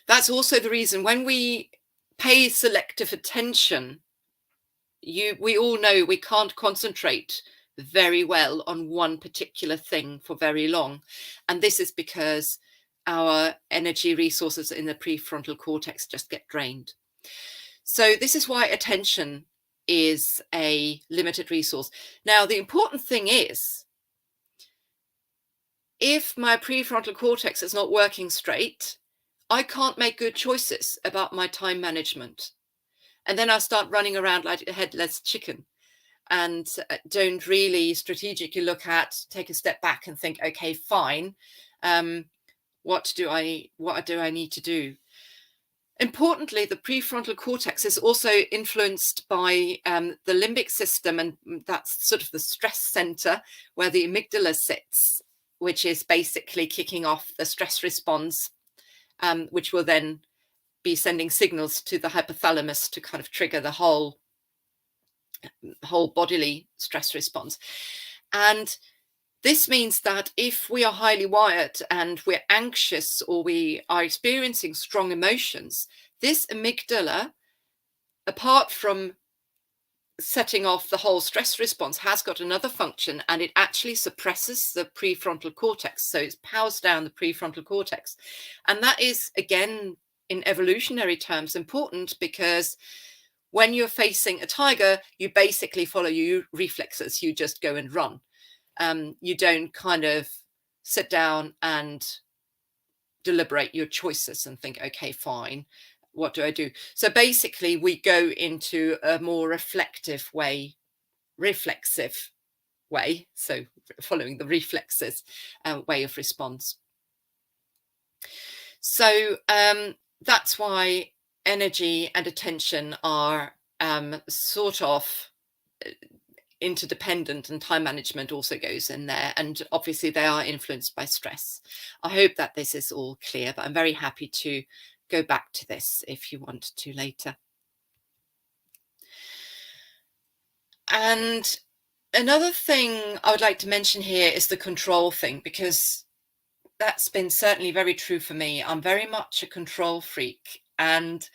that's also the reason when we pay selective attention, we all know we can't concentrate very well on one particular thing for very long. And this is because our energy resources in the prefrontal cortex just get drained. So this is why attention is a limited resource. Now, the important thing is, if my prefrontal cortex is not working straight, I can't make good choices about my time management. And then I start running around like a headless chicken and don't really strategically take a step back and think, okay, fine. What do I need to do? Importantly, the prefrontal cortex is also influenced by the limbic system, and that's sort of the stress center where the amygdala sits, which is basically kicking off the stress response, which will then be sending signals to the hypothalamus to kind of trigger the whole bodily stress response. And this means that if we are highly wired and we're anxious or we are experiencing strong emotions, this amygdala, apart from setting off the whole stress response, has got another function, and it actually suppresses the prefrontal cortex. So it powers down the prefrontal cortex. And that is, again, in evolutionary terms, important, because when you're facing a tiger, you basically follow your reflexes. You just go and run. You don't kind of sit down and deliberate your choices and think, okay, fine, what do I do? So basically we go into a more reflexive way, so following the reflexes way of response. So that's why energy and attention are sort of interdependent, and time management also goes in there, and obviously they are influenced by stress. I hope that this is all clear, but I'm very happy to go back to this if you want to later. And another thing I would like to mention here is the control thing, because that's been certainly very true for me. I'm very much a control freak, and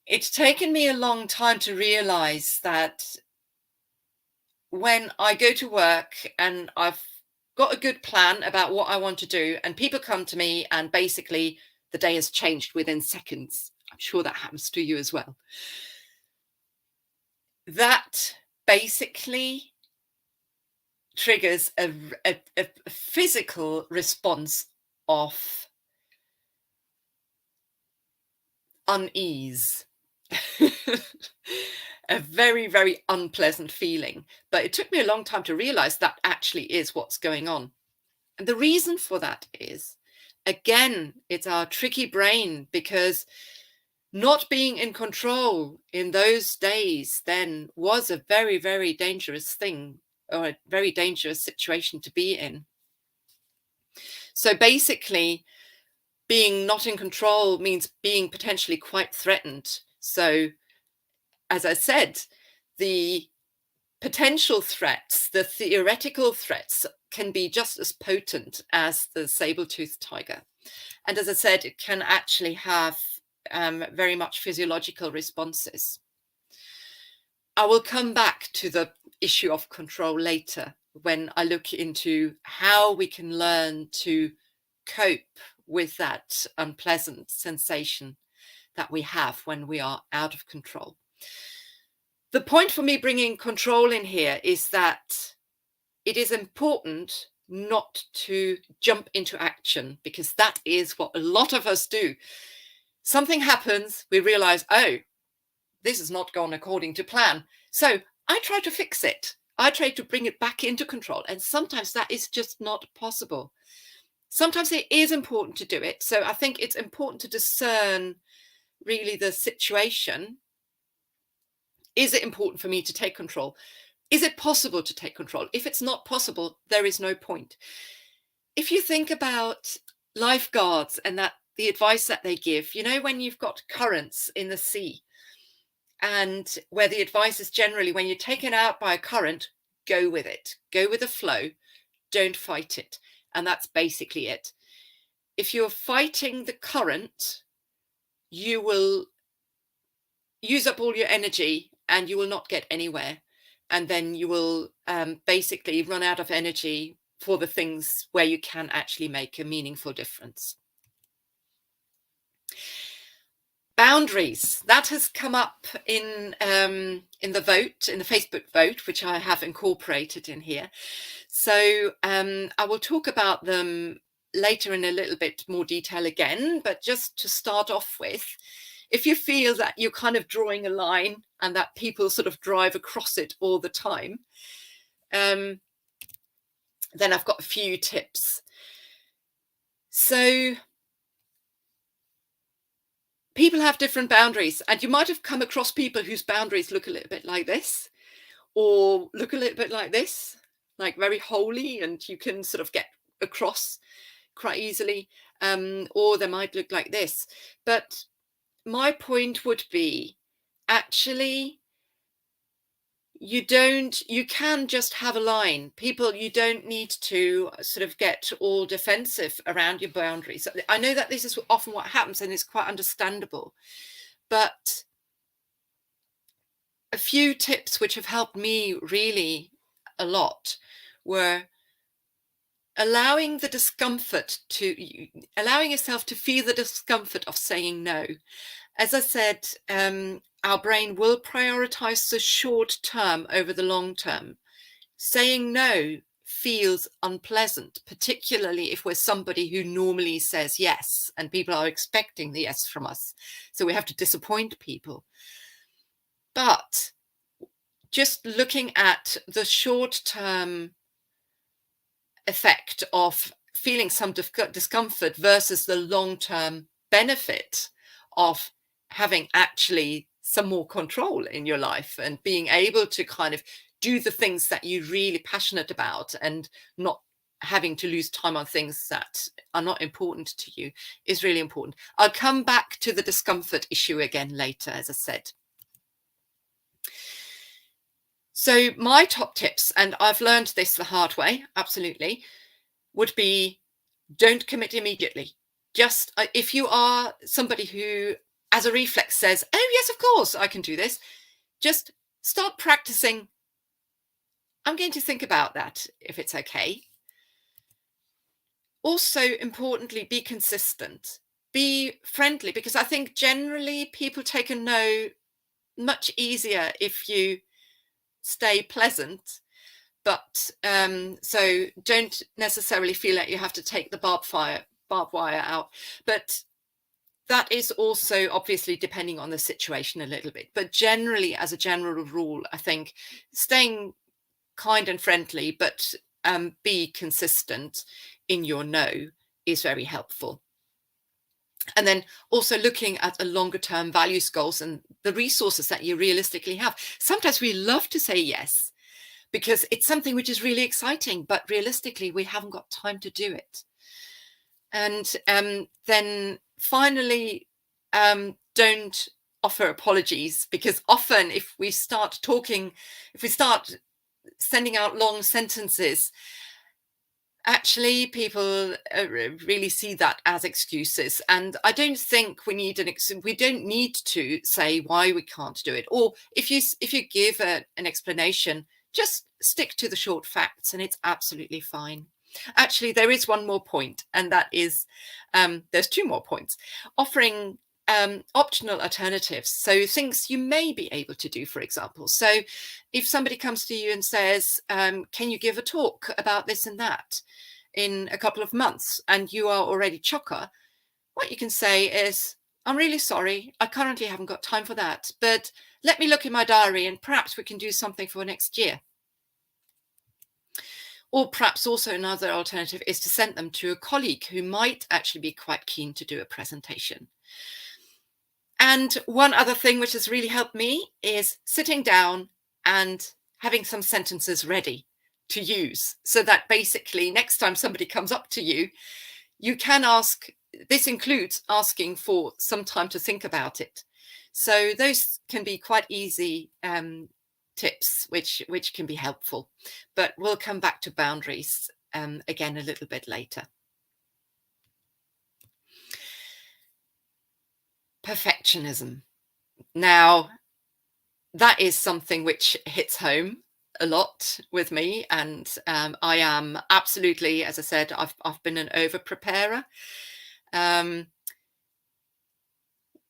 it's taken me a long time to realize that when I go to work and I've got a good plan about what I want to do, and people come to me and basically the day has changed within seconds. I'm sure that happens to you as well. That basically triggers a physical response of unease. A very, very unpleasant feeling. But it took me a long time to realize that actually is what's going on. And the reason for that is, again, it's our tricky brain, because not being in control in those days then was a very, very dangerous thing, or a very dangerous situation to be in. So basically, being not in control means being potentially quite threatened. So as I said, the potential threats, the theoretical threats, can be just as potent as the saber-toothed tiger. And as I said, it can actually have very much physiological responses. I will come back to the issue of control later when I look into how we can learn to cope with that unpleasant sensation that we have when we are out of control. The point for me bringing control in here is that it is important not to jump into action, because that is what a lot of us do. Something happens, we realize, oh, this has not gone according to plan. So I try to fix it. I try to bring it back into control. And sometimes that is just not possible. Sometimes it is important to do it. So I think it's important to discern really the situation. Is it important for me to take control? Is it possible to take control? If it's not possible, there is no point. If you think about lifeguards and that the advice that they give, you know, when you've got currents in the sea, and where the advice is generally, when you're taken out by a current, go with it, go with the flow, don't fight it. And that's basically it. If you're fighting the current, you will use up all your energy and you will not get anywhere. And then you will basically run out of energy for the things where you can actually make a meaningful difference. Boundaries, that has come up in the vote, in the Facebook vote, which I have incorporated in here. So I will talk about them later in a little bit more detail again, but just to start off with, if you feel that you're kind of drawing a line and that people sort of drive across it all the time, then I've got a few tips. So people have different boundaries, and you might have come across people whose boundaries look a little bit like this, or look a little bit like this, like very holy, and you can sort of get across quite easily, or they might look like this. But my point would be, actually, you can just have a line. People, you don't need to sort of get all defensive around your boundaries. I know that this is often what happens, and it's quite understandable, but a few tips which have helped me really a lot were allowing yourself to feel the discomfort of saying no. As I said, our brain will prioritize the short term over the long term. Saying no feels unpleasant, particularly if we're somebody who normally says yes, and people are expecting the yes from us. So we have to disappoint people. But just looking at the short-term effect of feeling some discomfort versus the long-term benefit of having actually some more control in your life and being able to kind of do the things that you're really passionate about and not having to lose time on things that are not important to you is really important. I'll come back to the discomfort issue again later, as I said. So my top tips, and I've learned this the hard way, absolutely, would be don't commit immediately. Just if you are somebody who, as a reflex, says, oh, yes, of course, I can do this, just start practicing. I'm going to think about that, if it's okay. Also, importantly, be consistent, be friendly, because I think generally people take a no much easier if you stay pleasant. But so don't necessarily feel like you have to take the barbed wire out. But that is also obviously depending on the situation a little bit. But generally, as a general rule, I think staying kind and friendly, but be consistent in your no is very helpful. And then also looking at the longer term values goals and the resources that you realistically have. Sometimes we love to say yes because it's something which is really exciting, but realistically we haven't got time to do it. And then finally, don't offer apologies, because often if we start sending out long sentences, actually people really see that as excuses, and I don't think we don't need to say why we can't do it. Or if you give an explanation, just stick to the short facts and it's absolutely fine. Actually, there is one more point, and that is there's two more points. Offering optional alternatives, so things you may be able to do, for example. So if somebody comes to you and says, can you give a talk about this and that in a couple of months, and you are already chocker, what you can say is, I'm really sorry, I currently haven't got time for that, but let me look in my diary and perhaps we can do something for next year. Or perhaps also another alternative is to send them to a colleague who might actually be quite keen to do a presentation. And one other thing which has really helped me is sitting down and having some sentences ready to use, so that basically next time somebody comes up to you, you can ask. This includes asking for some time to think about it. So those can be quite easy tips which can be helpful, but we'll come back to boundaries again a little bit later. Perfectionism. Now, that is something which hits home a lot with me, and I am absolutely, as I said, I've been an over preparer.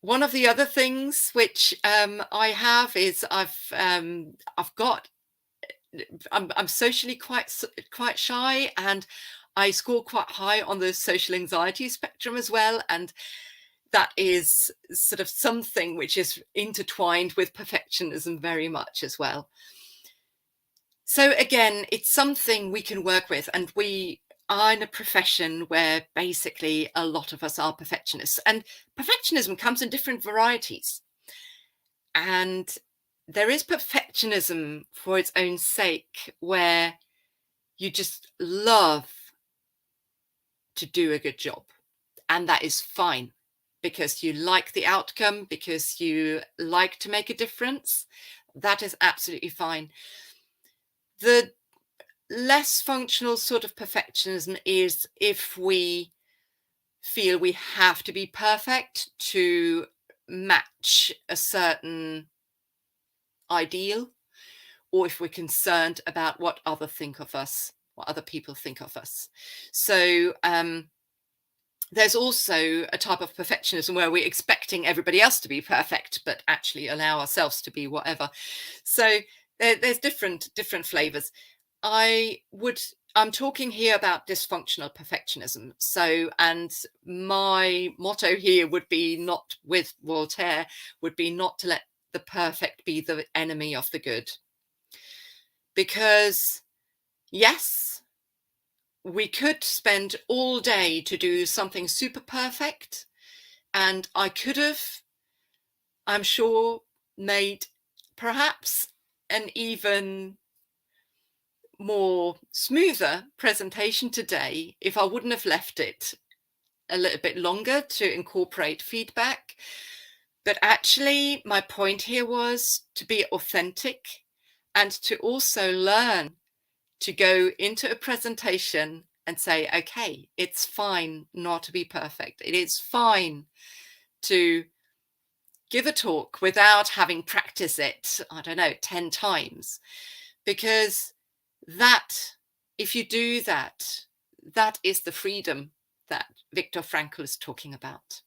one of the other things which I have is I'm socially quite shy, and I score quite high on the social anxiety spectrum as well, and that is sort of something which is intertwined with perfectionism very much as well. So again, it's something we can work with, and we are in a profession where basically a lot of us are perfectionists, and perfectionism comes in different varieties. And there is perfectionism for its own sake, where you just love to do a good job, and that is fine because you like the outcome, because you like to make a difference. That is absolutely fine. The less functional sort of perfectionism is if we feel we have to be perfect to match a certain ideal, or if we're concerned about what other people think of us. So there's also a type of perfectionism where we're expecting everybody else to be perfect, but actually allow ourselves to be whatever. So there's different flavors. I'm talking here about dysfunctional perfectionism. So, and my motto here would be, not with Voltaire, would be not to let the perfect be the enemy of the good. Because yes, we could spend all day to do something super perfect, and I could have, I'm sure, made perhaps an even more smoother presentation today if I wouldn't have left it a little bit longer to incorporate feedback. But actually, my point here was to be authentic and to also learn to go into a presentation and say, okay, it's fine not to be perfect. It is fine to give a talk without having practiced it, I don't know, 10 times. Because that, if you do that, that is the freedom that Viktor Frankl is talking about.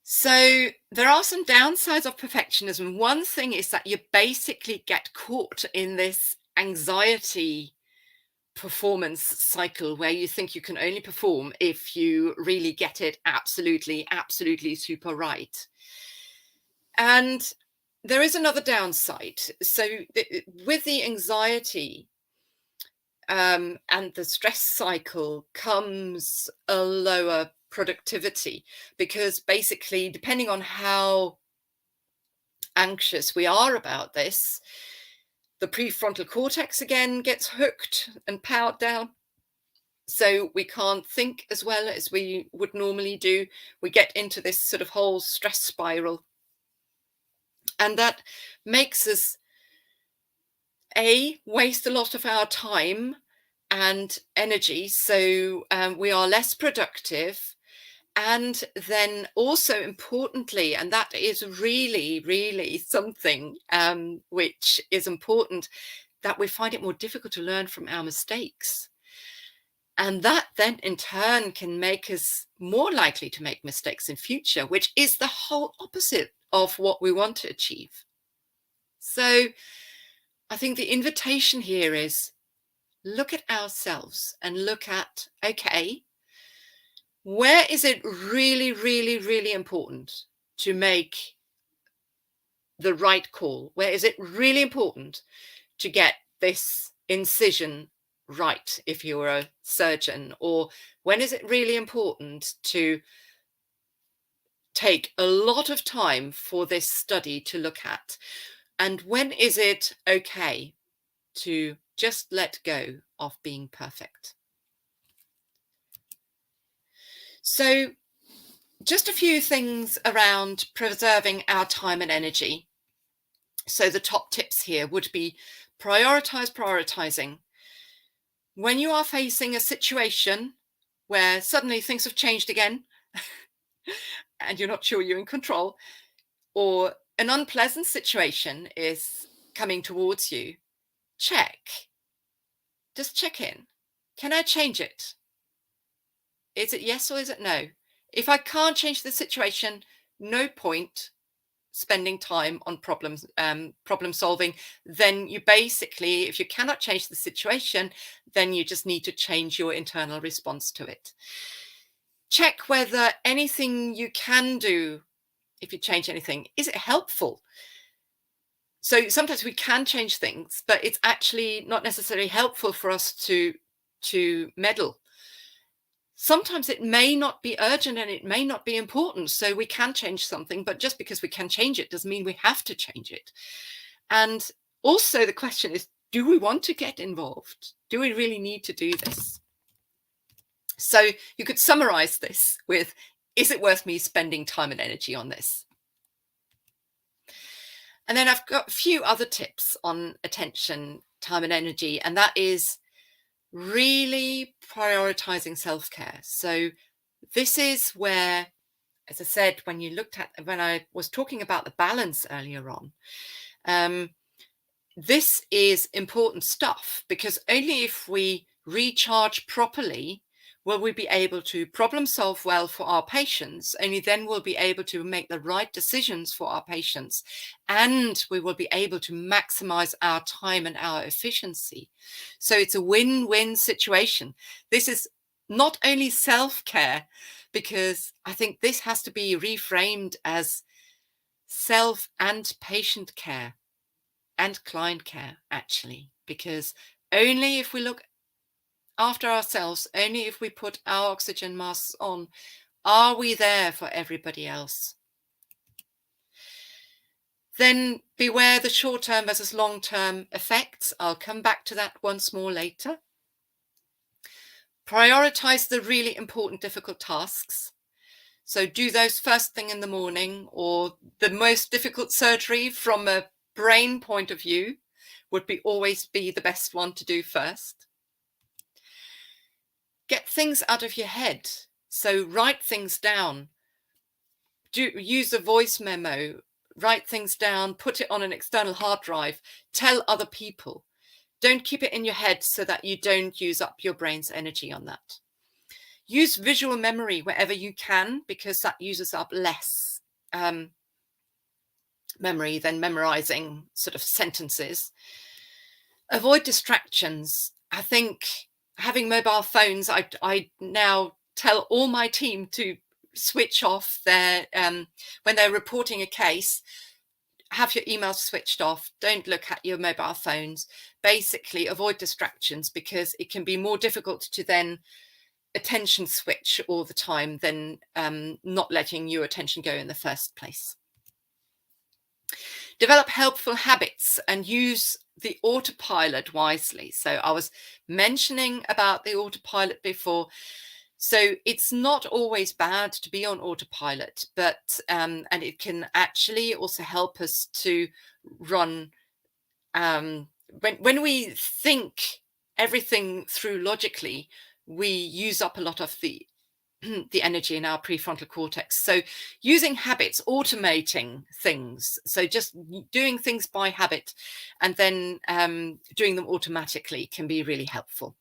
So there are some downsides of perfectionism. One thing is that you basically get caught in this anxiety performance cycle where you think you can only perform if you really get it absolutely super right. And there is another downside. So with the anxiety and the stress cycle comes a lower productivity, because basically, depending on how anxious we are about this, the prefrontal cortex again gets hooked and powered down. So we can't think as well as we would normally do. We get into this sort of whole stress spiral. And that makes us, waste a lot of our time and energy. So we are less productive. And then also importantly, and that is really something which is important, that we find it more difficult to learn from our mistakes. And that then in turn can make us more likely to make mistakes in future, which is the whole opposite of what we want to achieve. So I think the invitation here is look at ourselves and look at, okay, where is it really important to make the right call? Where is it really important to get this incision right if you're a surgeon? Or when is it really important to take a lot of time for this study to look at? And when is it okay to just let go of being perfect? So just a few things around preserving our time and energy. So the top tips here would be prioritizing. When you are facing a situation where suddenly things have changed again and you're not sure you're in control, or an unpleasant situation is coming towards you, just check in. Can I change it? Is it yes or is it no? If I can't change the situation, no point spending time on problem solving. Then you basically, if you cannot change the situation, then you just need to change your internal response to it. Check whether anything you can do, if you change anything, is it helpful? So sometimes we can change things, but it's actually not necessarily helpful for us to meddle. Sometimes it may not be urgent and it may not be important, so we can change something, but just because we can change it doesn't mean we have to change it. And also the question is, do we want to get involved? Do we really need to do this? So you could summarize this with, is it worth me spending time and energy on this? And then I've got a few other tips on attention, time and energy, and that is really prioritizing self-care. So this is where, as I said, when I was talking about the balance earlier on, this is important stuff, because only if we recharge properly will we be able to problem solve well for our patients. Only then we'll be able to make the right decisions for our patients, and we will be able to maximize our time and our efficiency. So it's a win-win situation. This is not only self-care, because I think this has to be reframed as self and patient care and client care, actually, because only if we look after ourselves, only if we put our oxygen masks on, are we there for everybody else. Then beware the short-term versus long-term effects. I'll come back to that once more later. Prioritize the really important, difficult tasks. So do those first thing in the morning, or the most difficult surgery from a brain point of view would always be the best one to do first. Get things out of your head. So write things down. Use a voice memo, write things down, put it on an external hard drive, tell other people. Don't keep it in your head so that you don't use up your brain's energy on that. Use visual memory wherever you can, because that uses up less memory than memorizing sort of sentences. Avoid distractions. I think having mobile phones, I now tell all my team to switch off their, when they're reporting a case, have your emails switched off, don't look at your mobile phones. Basically avoid distractions, because it can be more difficult to then attention switch all the time than not letting your attention go in the first place. Develop helpful habits and use the autopilot wisely. So I was mentioning about the autopilot before. So it's not always bad to be on autopilot, but and it can actually also help us to run when we think everything through logically, we use up a lot of the energy in our prefrontal cortex. So using habits, automating things, so just doing things by habit and then doing them automatically can be really helpful.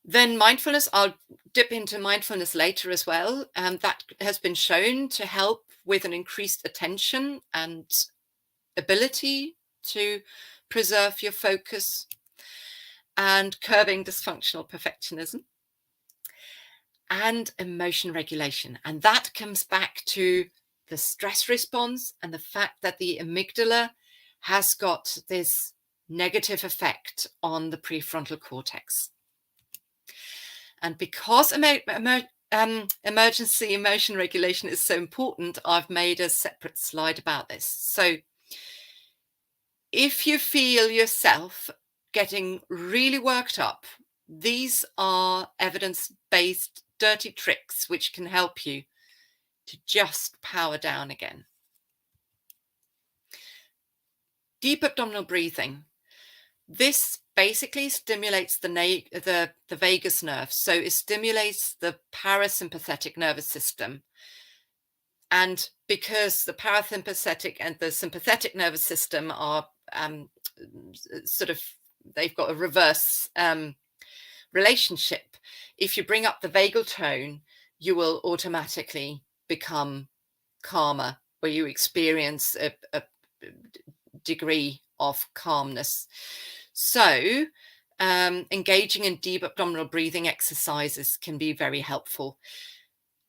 Then mindfulness, I'll dip into mindfulness later as well. That has been shown to help with an increased attention and ability to preserve your focus, and curbing dysfunctional perfectionism, and emotion regulation. And that comes back to the stress response and the fact that the amygdala has got this negative effect on the prefrontal cortex. And because emergency emotion regulation is so important, I've made a separate slide about this. So if you feel yourself getting really worked up, these are evidence-based dirty tricks which can help you to just power down again. Deep abdominal breathing. This basically stimulates the vagus nerve. So it stimulates the parasympathetic nervous system. And because the parasympathetic and the sympathetic nervous system are they've got a reverse relationship. If you bring up the vagal tone, you will automatically become calmer, or you experience a degree of calmness. So engaging in deep abdominal breathing exercises can be very helpful.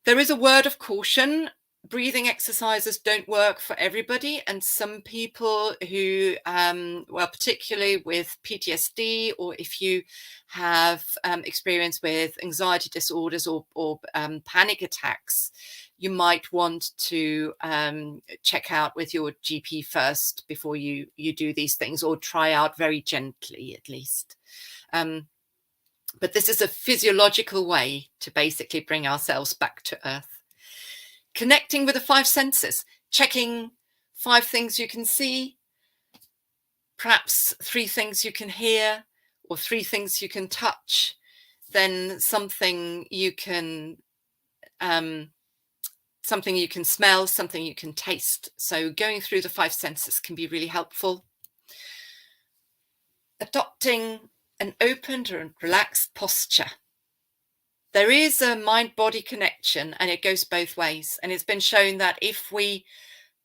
There is a word of caution. Breathing exercises don't work for everybody, and some people who, well, particularly with PTSD, or if you have experience with anxiety disorders or panic attacks, you might want to check out with your GP first before you do these things, or try out very gently at least. But this is a physiological way to basically bring ourselves back to earth. Connecting with the 5 senses, checking 5 things you can see, perhaps 3 things you can hear, or 3 things you can touch, then something you can smell, something you can taste. So going through the 5 senses can be really helpful. Adopting an open and relaxed posture. There is a mind-body connection, and it goes both ways. And it's been shown that if we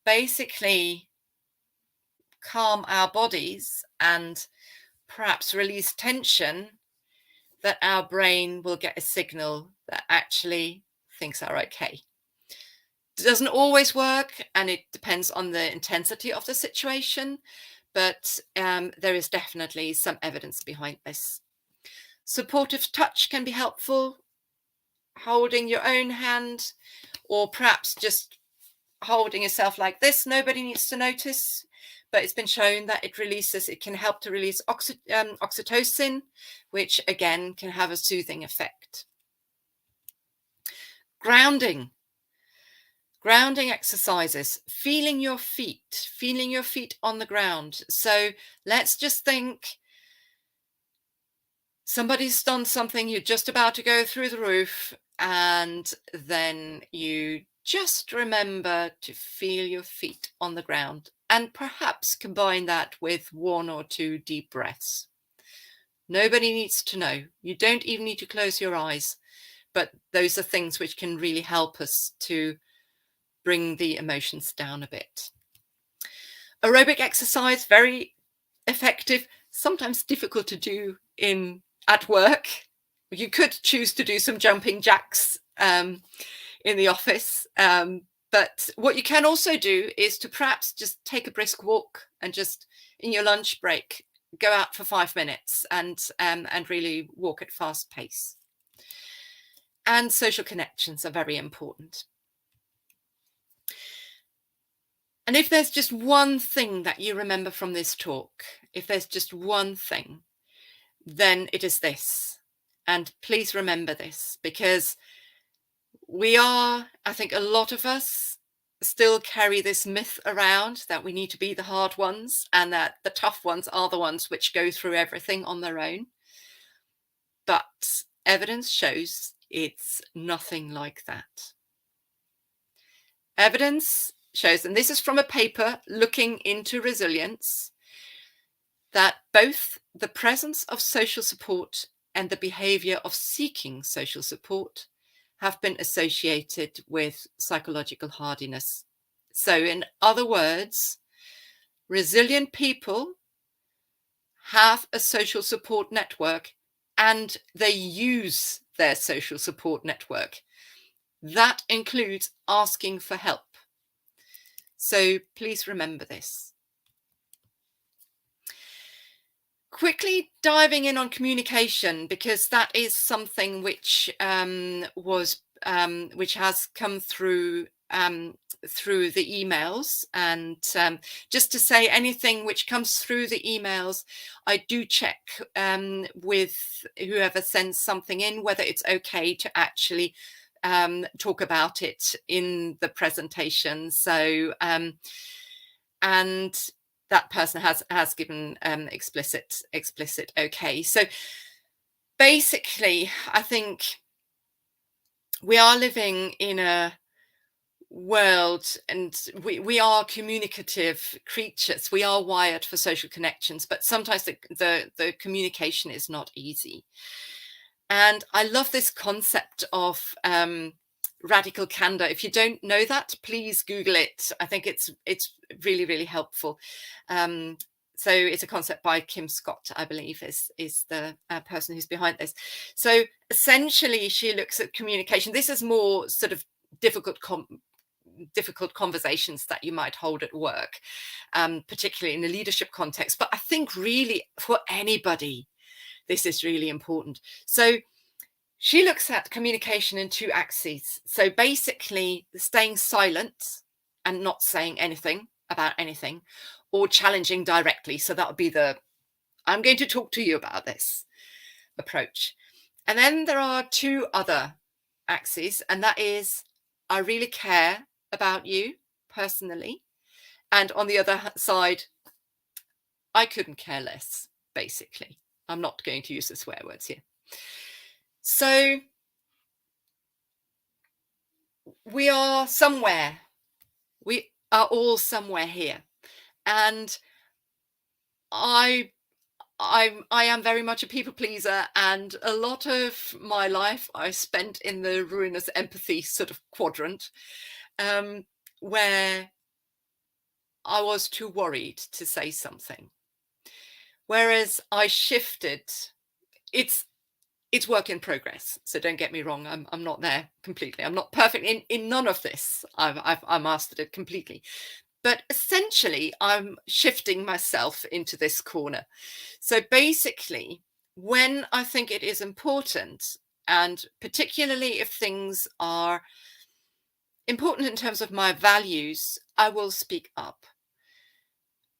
basically calm our bodies and perhaps release tension, that our brain will get a signal that actually things are okay. It doesn't always work, and it depends on the intensity of the situation, but there is definitely some evidence behind this. Supportive touch can be helpful. Holding your own hand, or perhaps just holding yourself like this. Nobody needs to notice, but it's been shown that it can help to release oxytocin, which again can have a soothing effect. Grounding exercises, feeling your feet on the ground. So let's just think somebody's done something, you're just about to go through the roof, and then you just remember to feel your feet on the ground, and perhaps combine that with 1 or 2 deep breaths. Nobody needs to know. You don't even need to close your eyes, but those are things which can really help us to bring the emotions down a bit. Aerobic exercise, very effective, sometimes difficult to do at work. You could choose to do some jumping jacks in the office, but what you can also do is to perhaps just take a brisk walk, and just in your lunch break go out for 5 minutes and really walk at fast pace. And social connections are very important. And if there's just one thing that you remember from this talk, if there's just one thing, then it is this. And please remember this, because I think a lot of us still carry this myth around that we need to be the hard ones, and that the tough ones are the ones which go through everything on their own. But evidence shows it's nothing like that. Evidence shows, and this is from a paper looking into resilience, that both the presence of social support and the behavior of seeking social support have been associated with psychological hardiness. So in other words, resilient people have a social support network, and they use their social support network. That includes asking for help. So please remember this. Quickly diving in on communication, because that is something which which has come through the emails, and just to say, anything which comes through the emails, I do check with whoever sends something in whether it's okay to actually talk about it in the presentation. So and that person has given explicit okay. So basically, I think we are living in a world, and we are communicative creatures. We are wired for social connections, but sometimes the communication is not easy. And I love this concept of radical candor. If you don't know that, please Google it. I think it's really, really helpful. So it's a concept by Kim Scott, I believe, is the person who's behind this. So essentially, she looks at communication. This is more sort of difficult conversations that you might hold at work, particularly in a leadership context. But I think really for anybody, this is really important. So she looks at communication in 2 axes. So basically staying silent and not saying anything about anything, or challenging directly. So that would be the, I'm going to talk to you about this approach. And then there are 2 other axes, and that is, I really care about you personally. And on the other side, I couldn't care less, basically. I'm not going to use the swear words here. So we are somewhere. We are all somewhere here. And I am very much a people pleaser, and a lot of my life I spent in the ruinous empathy sort of quadrant, where I was too worried to say something. Whereas I shifted, it's work in progress. So don't get me wrong, I'm not there completely. I'm not perfect in none of this. I've mastered it completely. But essentially, I'm shifting myself into this corner. So basically, when I think it is important, and particularly if things are important in terms of my values, I will speak up.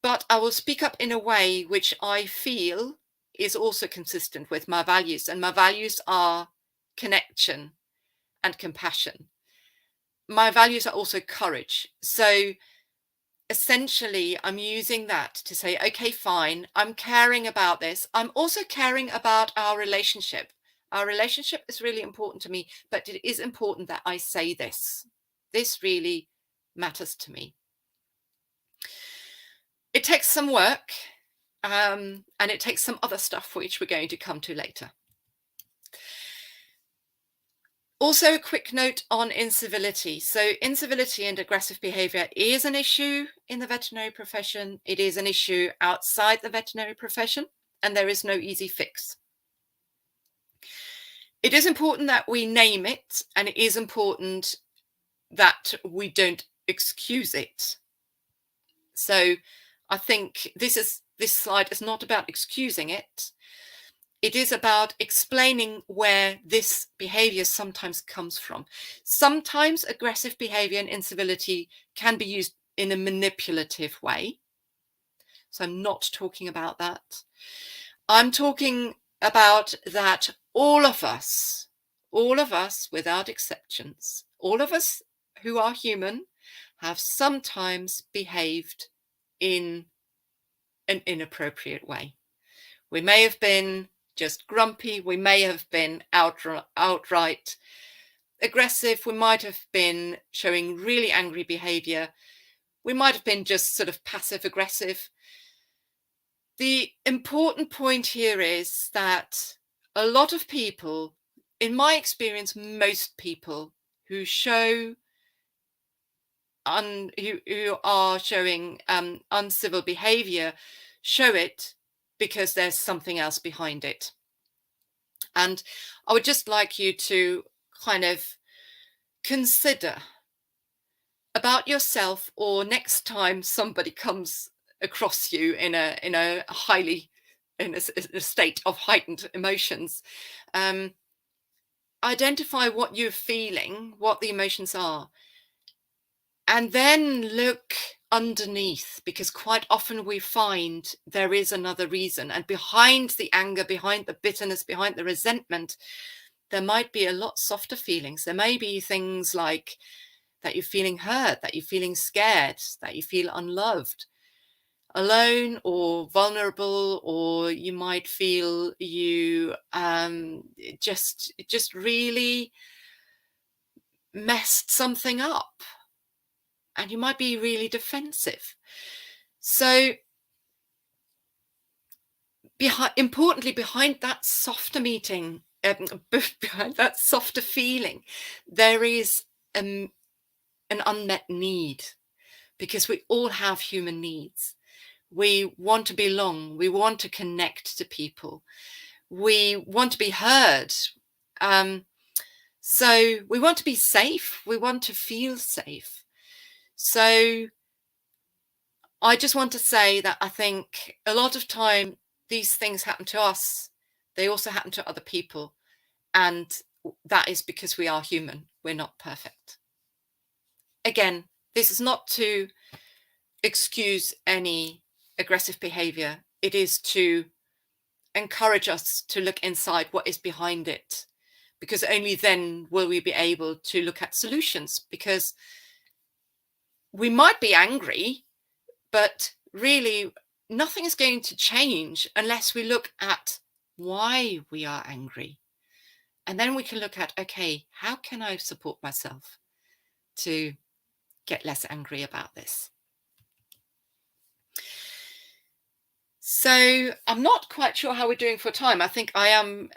But I will speak up in a way which I feel is also consistent with my values. And my values are connection and compassion. My values are also courage. So essentially, I'm using that to say, okay, fine, I'm caring about this. I'm also caring about our relationship. Our relationship is really important to me, but it is important that I say this. This really matters to me. It takes some work, and it takes some other stuff, which we're going to come to later. Also, a quick note on incivility. So incivility and aggressive behavior is an issue in the veterinary profession. It is an issue outside the veterinary profession, and there is no easy fix. It is important that we name it, and it is important that we don't excuse it. So I think this slide is not about excusing it. It is about explaining where this behavior sometimes comes from. Sometimes aggressive behavior and incivility can be used in a manipulative way. So I'm not talking about that. I'm talking about that all of us without exceptions, all of us who are human have sometimes behaved in an inappropriate way. We may have been just grumpy, we may have been outright aggressive, we might have been showing really angry behavior, we might have been just sort of passive aggressive. The important point here is that a lot of people, in my experience, most people who show who are showing uncivil behavior show it because there's something else behind it. And I would just like you to kind of consider about yourself, or next time somebody comes across you in a state of heightened emotions, identify what you're feeling, what the emotions are, and then look underneath, because quite often we find there is another reason, and behind the anger, behind the bitterness, behind the resentment, there might be a lot softer feelings. There may be things like that you're feeling hurt, that you're feeling scared, that you feel unloved, alone, or vulnerable, or you might feel you just really messed something up, and you might be really defensive. So importantly, behind that softer behind that softer feeling, there is an unmet need, because we all have human needs. We want to belong. We want to connect to people. We want to be heard. So we want to be safe. We want to feel safe. So I just want to say that I think a lot of time these things happen to us. They also happen to other people. And that is because we are human. We're not perfect. Again, this is not to excuse any aggressive behavior. It is to encourage us to look inside what is behind it, because only then will we be able to look at solutions. Because we might be angry, but really nothing is going to change unless we look at why we are angry. And then we can look at, okay, how can I support myself to get less angry about this? So I'm not quite sure how we're doing for time. I think I am.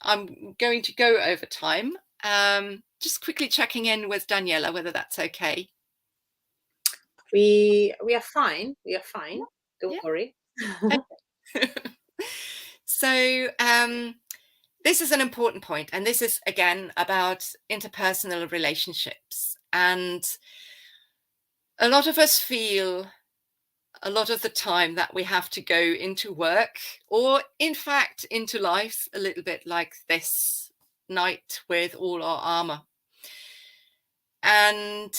I'm going to go over time. Just quickly checking in with Daniela whether that's okay. We are fine. We are fine. Don't worry. So this is an important point, and this is again about interpersonal relationships. And a lot of us feel a lot of the time that we have to go into work, or in fact into life, a little bit like this knight with all our armor. And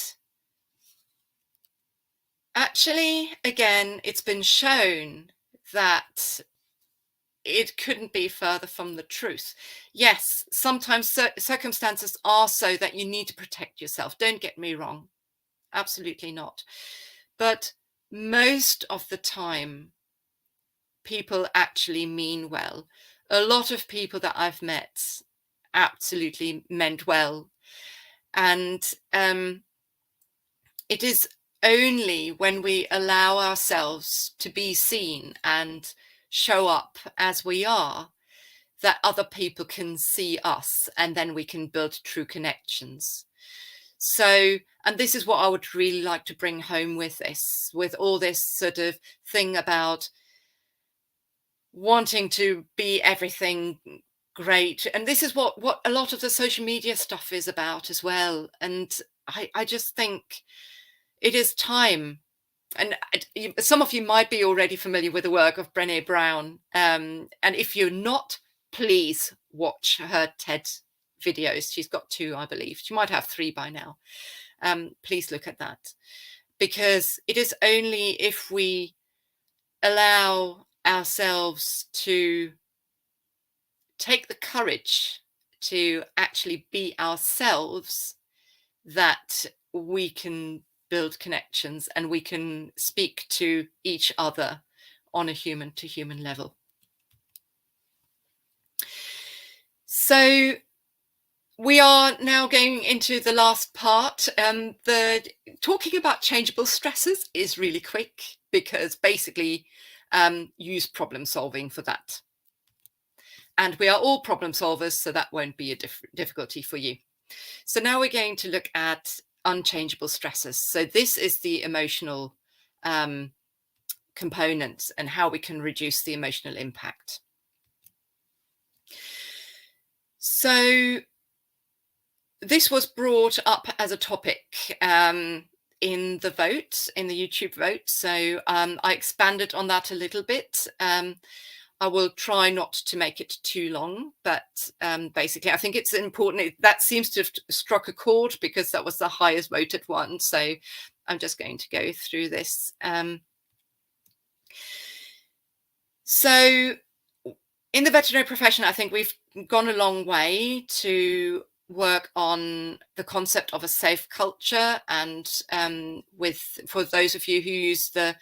actually, again, it's been shown that it couldn't be further from the truth. Yes, sometimes circumstances are so that you need to protect yourself. Don't get me wrong. Absolutely not. But most of the time, people actually mean well. A lot of people that I've met absolutely meant well. And it is only when we allow ourselves to be seen and show up as we are that other people can see us, and then we can build true connections. So, and this is what I would really like to bring home with this, with all this sort of thing about wanting to be everything great. And this is what a lot of the social media stuff is about as well. And I just think it is time. And some of you might be already familiar with the work of Brené Brown. And if you're not, please watch her TED videos. She's got 2, I believe. She might have 3 by now. Please look at that, because it is only if we allow ourselves to take the courage to actually be ourselves that we can build connections and we can speak to each other on a human to human level. So we are now going into the last part. The talking about changeable stresses is really quick, because basically use problem solving for that. And we are all problem solvers, so that won't be a difficulty for you. So now we're going to look at unchangeable stresses. So this is the emotional components and how we can reduce the emotional impact. So this was brought up as a topic in the vote, in the YouTube vote. So I expanded on that a little bit. I will try not to make it too long, but basically I think it's important. That seems to have struck a chord because that was the highest voted one. So I'm just going to go through this. So in the veterinary profession, I think we've gone a long way to work on the concept of a safe culture, and for those of you who use the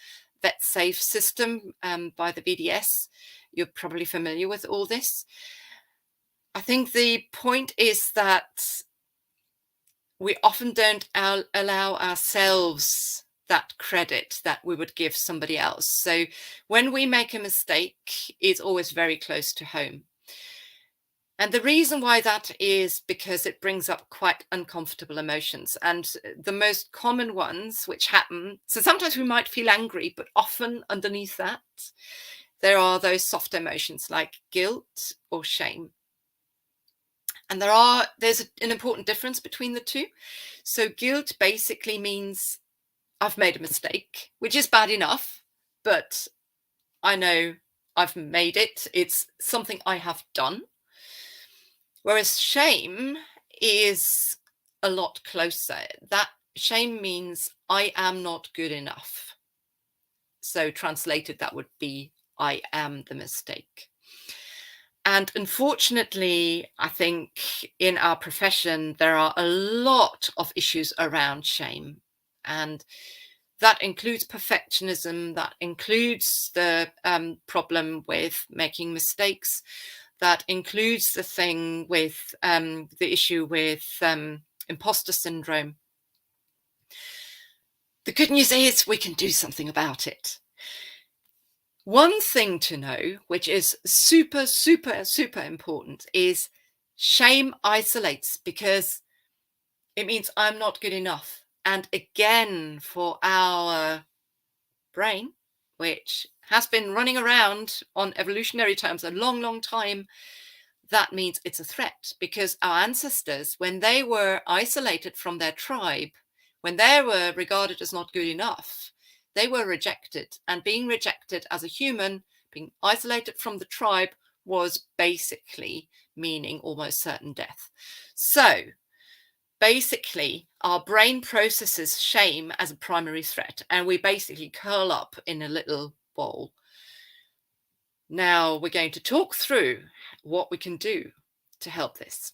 VetSafe system by the BDS, you're probably familiar with all this. I think the point is that we often don't allow ourselves that credit that we would give somebody else. So when we make a mistake, it's always very close to home. And the reason why that is because it brings up quite uncomfortable emotions. And the most common ones which happen, so sometimes we might feel angry, but often underneath that, there are those soft emotions like guilt or shame. And there's an important difference between the two. So guilt basically means I've made a mistake, which is bad enough, but I know I've made it. It's something I have done. Whereas shame is a lot closer. That shame means I am not good enough. So translated, that would be I am the mistake. And unfortunately, I think in our profession, there are a lot of issues around shame. And that includes perfectionism, that includes the problem with making mistakes, that includes the thing with the issue with imposter syndrome. The good news is we can do something about it. One thing to know, which is super, super, super important, is shame isolates because it means I'm not good enough. And again, for our brain, which has been running around on evolutionary terms a long, long time, that means it's a threat, because our ancestors, when they were isolated from their tribe, when they were regarded as not good enough, they were rejected. And being rejected as a human, being isolated from the tribe, was basically meaning almost certain death. So basically, our brain processes shame as a primary threat, and we basically curl up in a little ball. Now we're going to talk through what we can do to help this.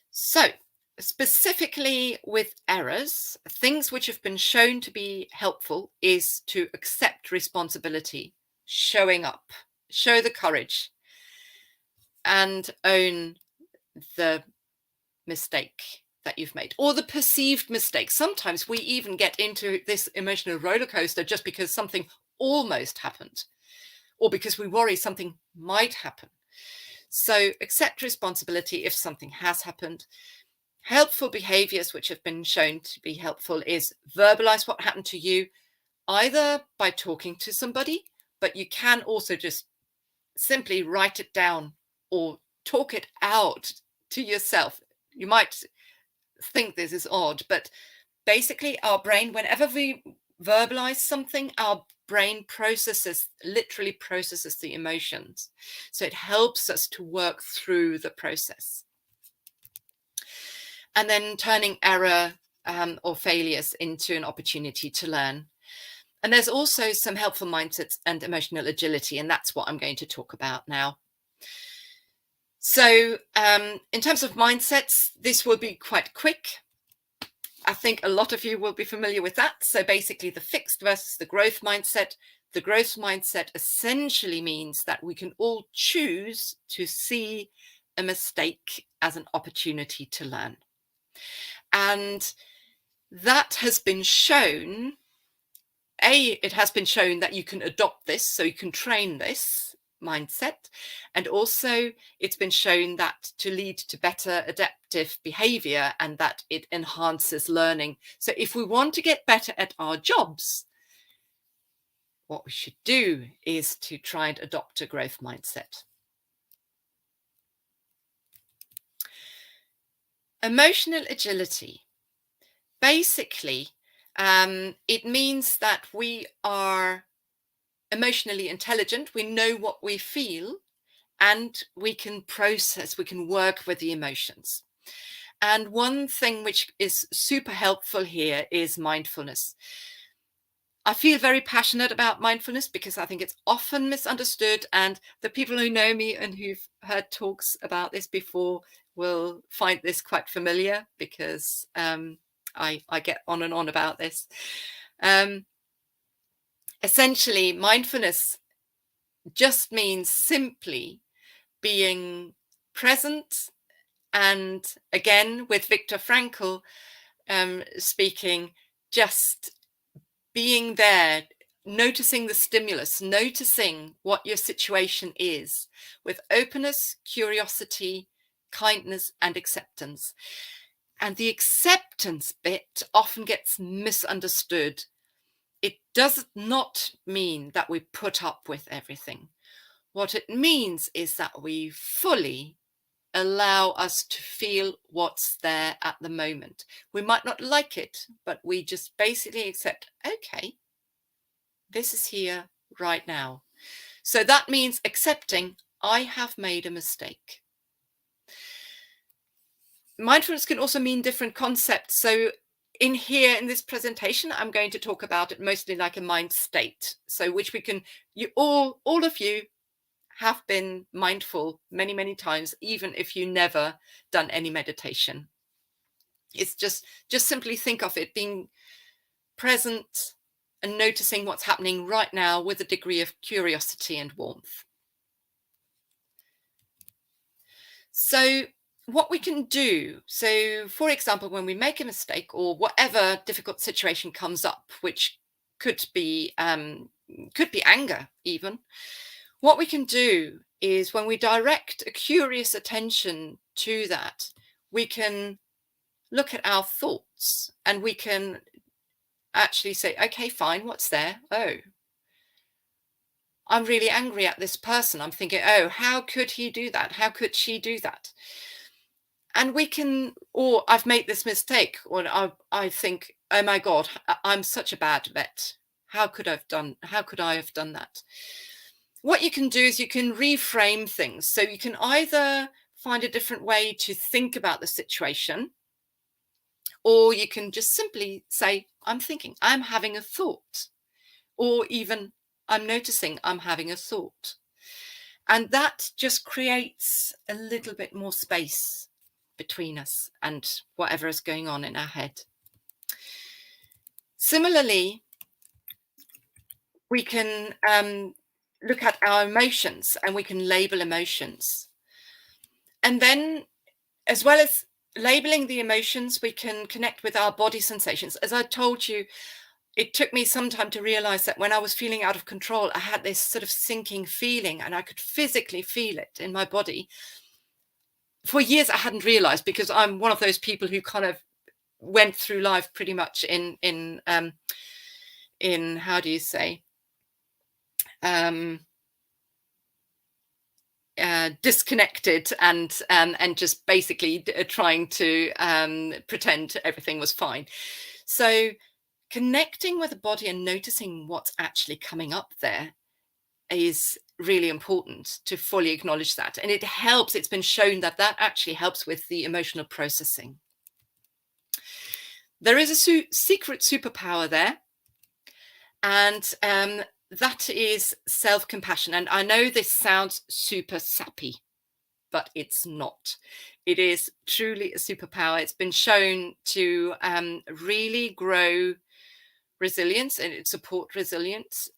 So specifically with errors, things which have been shown to be helpful is to accept responsibility, showing up, show the courage, and own the mistake that you've made, or the perceived mistake. Sometimes we even get into this emotional roller coaster just because something almost happened, or because we worry something might happen. So accept responsibility if something has happened. Helpful behaviors which have been shown to be helpful is verbalize what happened to you, either by talking to somebody, but you can also just simply write it down or talk it out to yourself. You might think this is odd, but basically our brain, whenever we verbalize something, our brain literally processes the emotions. So it helps us to work through the process. And then turning error or failures into an opportunity to learn. And there's also some helpful mindsets and emotional agility, and that's what I'm going to talk about now. So in terms of mindsets, this will be quite quick. I think a lot of you will be familiar with that. So basically the fixed versus the growth mindset. The growth mindset essentially means that we can all choose to see a mistake as an opportunity to learn. And that has been shown, it has been shown that you can adopt this, so you can train this mindset. And also it's been shown that to lead to better adaptive behavior and that it enhances learning. So if we want to get better at our jobs, what we should do is to try and adopt a growth mindset. Emotional agility. Basically, it means that we are emotionally intelligent, we know what we feel, and we can process, we can work with the emotions. And one thing which is super helpful here is mindfulness. I feel very passionate about mindfulness because I think it's often misunderstood, and the people who know me and who've heard talks about this before will find this quite familiar, because I get on and on about this. Essentially, mindfulness just means simply being present, and again, with Viktor Frankl speaking, just being there, noticing the stimulus, noticing what your situation is with openness, curiosity, kindness, and acceptance. And the acceptance bit often gets misunderstood. It does not mean that we put up with everything. What it means is that we fully allow us to feel what's there at the moment. We might not like it, but we just basically accept, okay, this is here right now. So that means accepting, I have made a mistake. Mindfulness can also mean different concepts. So in this presentation, I'm going to talk about it mostly like a mind state. So which we can, all of you have been mindful many, many times, even if you never done any meditation. It's just simply think of it being present and noticing what's happening right now with a degree of curiosity and warmth. So what we can do, so for example, when we make a mistake or whatever difficult situation comes up, which could be anger even, what we can do is when we direct a curious attention to that, we can look at our thoughts and we can actually say, okay, fine, what's there? Oh, I'm really angry at this person. I'm thinking, oh, how could he do that? How could she do that? And we can, or I've made this mistake, or I think, oh my God, I'm such a bad vet. How could I have done that? What you can do is you can reframe things. So you can either find a different way to think about the situation, or you can just simply say, I'm thinking, I'm having a thought, or even I'm noticing I'm having a thought. And that just creates a little bit more space between us and whatever is going on in our head. Similarly, we can look at our emotions and we can label emotions. And then, as well as labeling the emotions, we can connect with our body sensations. As I told you, it took me some time to realize that when I was feeling out of control, I had this sort of sinking feeling and I could physically feel it in my body. For years, I hadn't realized, because I'm one of those people who kind of went through life pretty much in how do you say, disconnected and just basically trying to pretend everything was fine. So connecting with the body and noticing what's actually coming up there is really important, to fully acknowledge that. And it helps, it's been shown that that actually helps with the emotional processing. There is a secret superpower there, and that is self-compassion. And I know this sounds super sappy, but it's not. It is truly a superpower. It's been shown to really grow resilience, and it support resilience.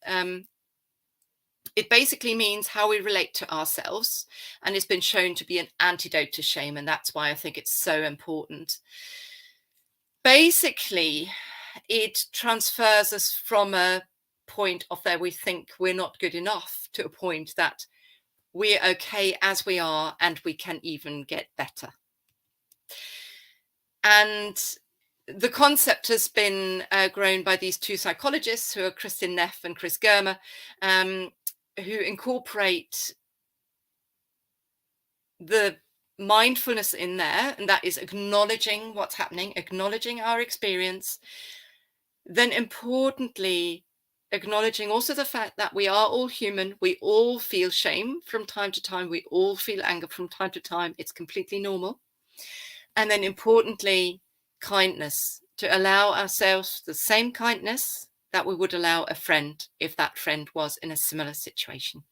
It basically means how we relate to ourselves, and it's been shown to be an antidote to shame, and that's why I think it's so important. Basically, it transfers us from a point of that we think we're not good enough to a point that we're okay as we are and we can even get better. And the concept has been grown by these two psychologists, who are Kristin Neff and Chris Germer, who incorporate the mindfulness in there, and that is acknowledging what's happening, acknowledging our experience, then importantly acknowledging also the fact that we are all human, we all feel shame from time to time, we all feel anger from time to time, it's completely normal. And then importantly, kindness, to allow ourselves the same kindness that we would allow a friend if that friend was in a similar situation.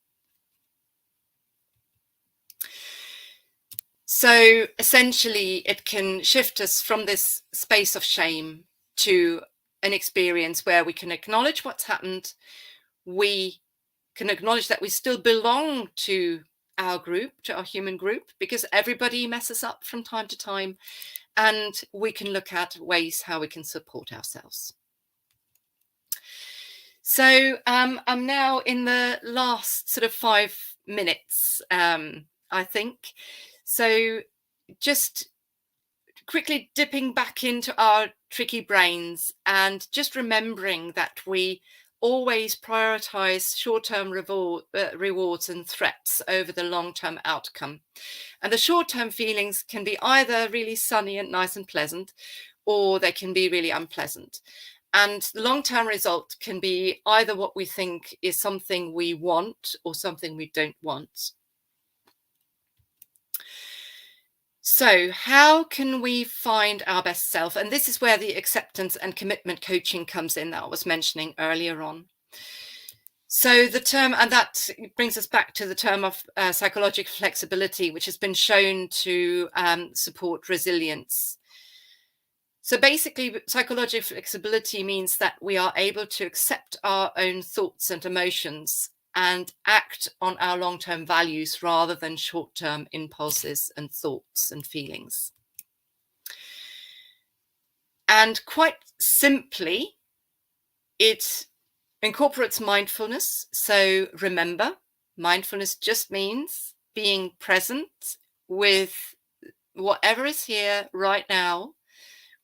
So essentially, it can shift us from this space of shame to an experience where we can acknowledge what's happened. We can acknowledge that we still belong to our group, to our human group, because everybody messes up from time to time. And we can look at ways how we can support ourselves. So I'm now in the last sort of 5 minutes, I think. So just quickly dipping back into our tricky brains and just remembering that we always prioritize short-term rewards and threats over the long-term outcome. And the short-term feelings can be either really sunny and nice and pleasant, or they can be really unpleasant. And the long-term result can be either what we think is something we want or something we don't want. So how can we find our best self? And this is where the acceptance and commitment coaching comes in that I was mentioning earlier on. So the term, and that brings us back to the term of psychological flexibility, which has been shown to support resilience. So basically, psychological flexibility means that we are able to accept our own thoughts and emotions and act on our long-term values rather than short-term impulses and thoughts and feelings. And quite simply, it incorporates mindfulness. So remember, mindfulness just means being present with whatever is here right now,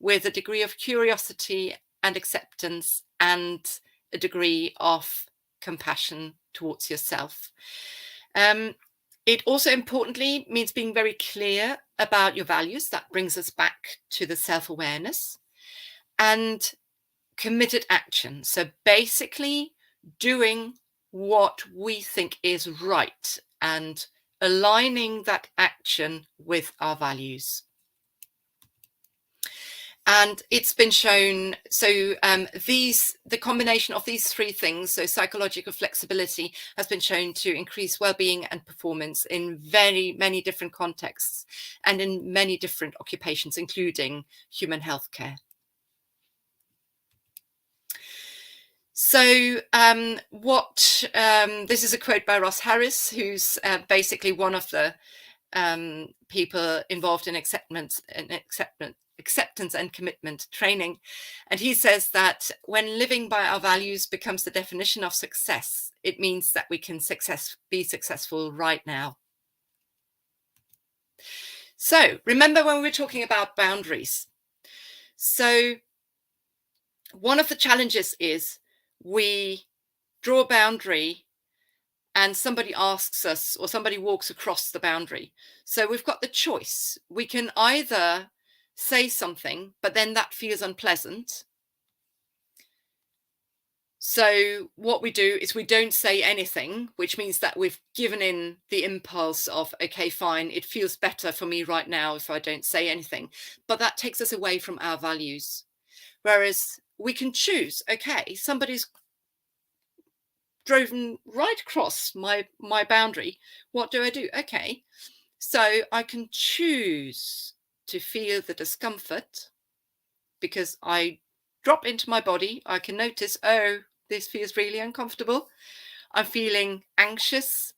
with a degree of curiosity and acceptance and a degree of compassion towards yourself. It also importantly means being very clear about your values. That brings us back to the self-awareness, and committed action. So basically doing what we think is right and aligning that action with our values. And it's been shown, so the combination of these three things, so psychological flexibility, has been shown to increase well-being and performance in very many different contexts and in many different occupations, including human healthcare. So this is a quote by Ross Harris, who's basically one of the people involved in acceptance and commitment training. And he says that when living by our values becomes the definition of success, it means that we can be successful right now. So remember when we were talking about boundaries. So one of the challenges is we draw a boundary and somebody asks us, or somebody walks across the boundary. So we've got the choice. We can either say something, but then that feels unpleasant. So what we do is we don't say anything, which means that we've given in the impulse of, okay, fine, it feels better for me right now if I don't say anything. But that takes us away from our values. Whereas we can choose, okay, somebody's driven right across my boundary. What do I do? Okay, so I can choose to feel the discomfort because I drop into my body. I can notice, oh, this feels really uncomfortable. I'm feeling anxious.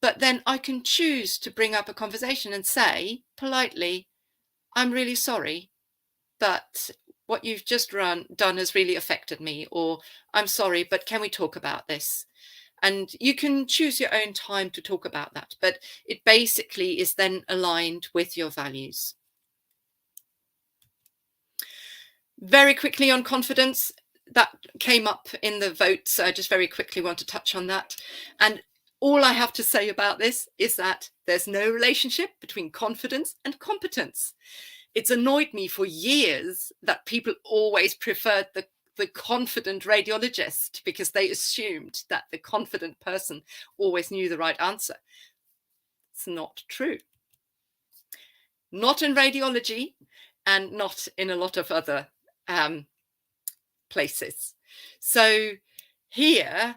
But then I can choose to bring up a conversation and say politely, I'm really sorry, but what you've just done has really affected me, or I'm sorry, but can we talk about this? And you can choose your own time to talk about that, but it basically is then aligned with your values. Very quickly on confidence, that came up in the vote, so I just very quickly want to touch on that. And all I have to say about this is that there's no relationship between confidence and competence. It's annoyed me for years that people always preferred the confident radiologist because they assumed that the confident person always knew the right answer. It's not true. Not in radiology and not in a lot of other places. So here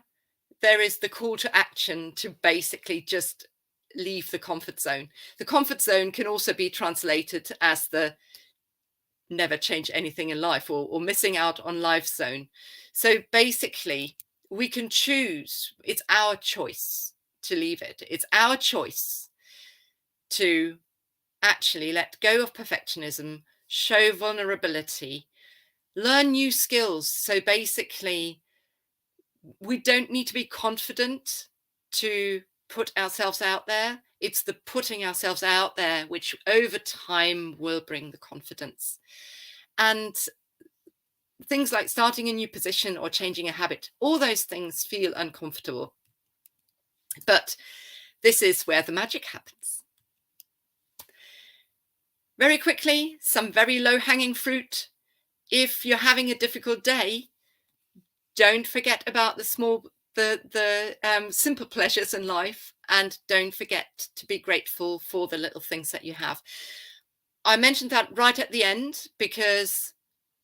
there is the call to action to basically just leave the comfort zone. The comfort zone can also be translated as the never change anything in life, or missing out on life zone. So basically we can choose. It's our choice to leave it. It's our choice to actually let go of perfectionism, show vulnerability, learn new skills. So basically we don't need to be confident to put ourselves out there. It's the putting ourselves out there which over time will bring the confidence. And things like starting a new position or changing a habit, all those things feel uncomfortable. But this is where the magic happens. Very quickly, some very low-hanging fruit. If you're having a difficult day, don't forget about the simple pleasures in life, and don't forget to be grateful for the little things that you have. I mentioned that right at the end, because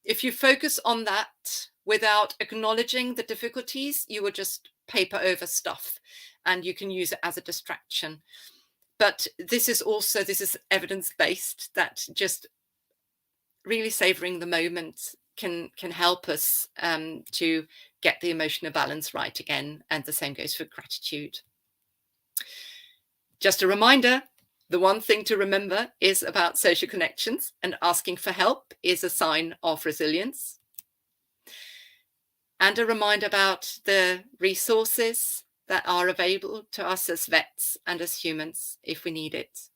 if you focus on that without acknowledging the difficulties, you will just paper over stuff and you can use it as a distraction. But this is evidence-based, that just really savoring the moment can help us to get the emotional balance right again. And the same goes for gratitude. Just a reminder, the one thing to remember is about social connections, and asking for help is a sign of resilience. And a reminder about the resources that are available to us as vets and as humans if we need it.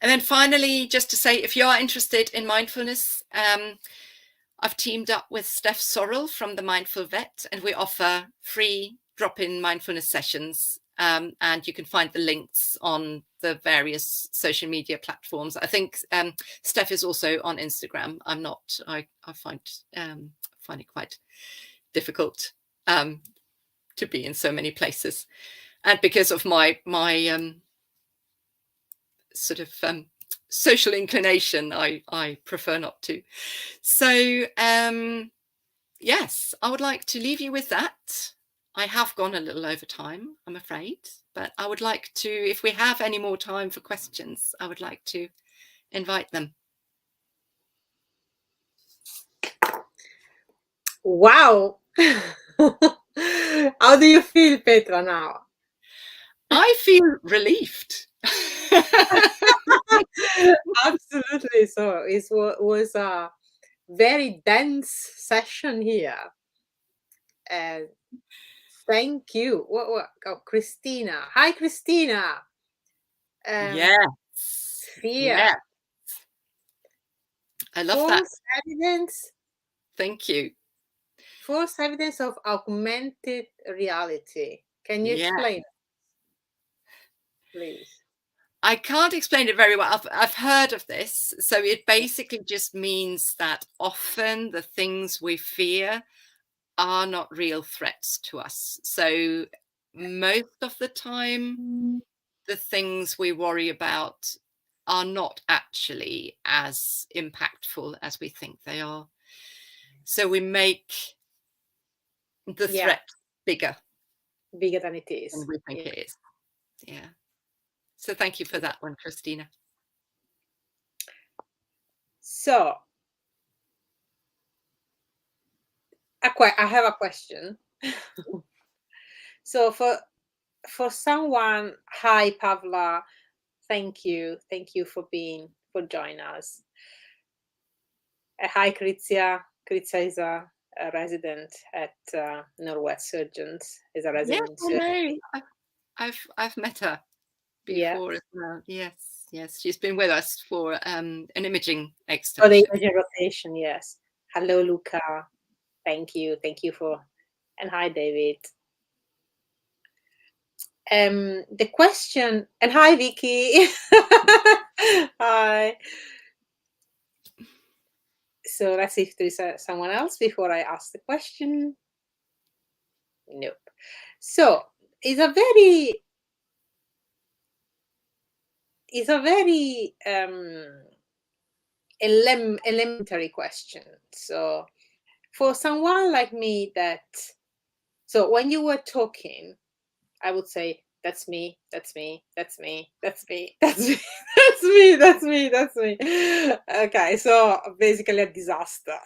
And then finally, just to say, if you are interested in mindfulness, I've teamed up with Steph Sorrell from The Mindful Vet, and we offer free drop-in mindfulness sessions. And you can find the links on the various social media platforms. I think Steph is also on Instagram. I'm not. I find it quite difficult to be in so many places, and because of my sort of social inclination, I prefer not to. So yes, I would like to leave you with that. I have gone a little over time, I'm afraid, but I would like to, if we have any more time for questions, I would like to invite them. Wow. How do you feel, Petra, now? I feel relieved. Absolutely. So it was a very dense session here. And thank you. What? Oh, Christina. Hi, Christina. Yes. Fear. Yeah. I love that. False evidence. Thank you. False evidence of augmented reality. Can you explain it, please? I can't explain it very well. I've heard of this. So it basically just means that often the things we fear are not real threats to us. So most of the time, the things we worry about are not actually as impactful as we think they are. So we make the threat bigger than it is. than we think it is. Yeah. So thank you for that one, Christina. So I have a question. So for someone, hi Pavla, thank you for joining us. Hi Kritsia. Kritsia is a resident at Norwest Surgeons. Is a resident. Yes, I know. I've met her before as well. Yes, she's been with us for an imaging extension. For the imaging rotation, yes. Hello, Luca. Thank you for, and hi, David. The question, and hi, Vicky. Hi. So let's see if there's someone else before I ask the question. Nope. So it's a very elementary question. So for someone like me so when you were talking, I would say, that's me, that's me, that's me, that's me, that's me, that's me, that's me, that's me. Okay, so basically a disaster.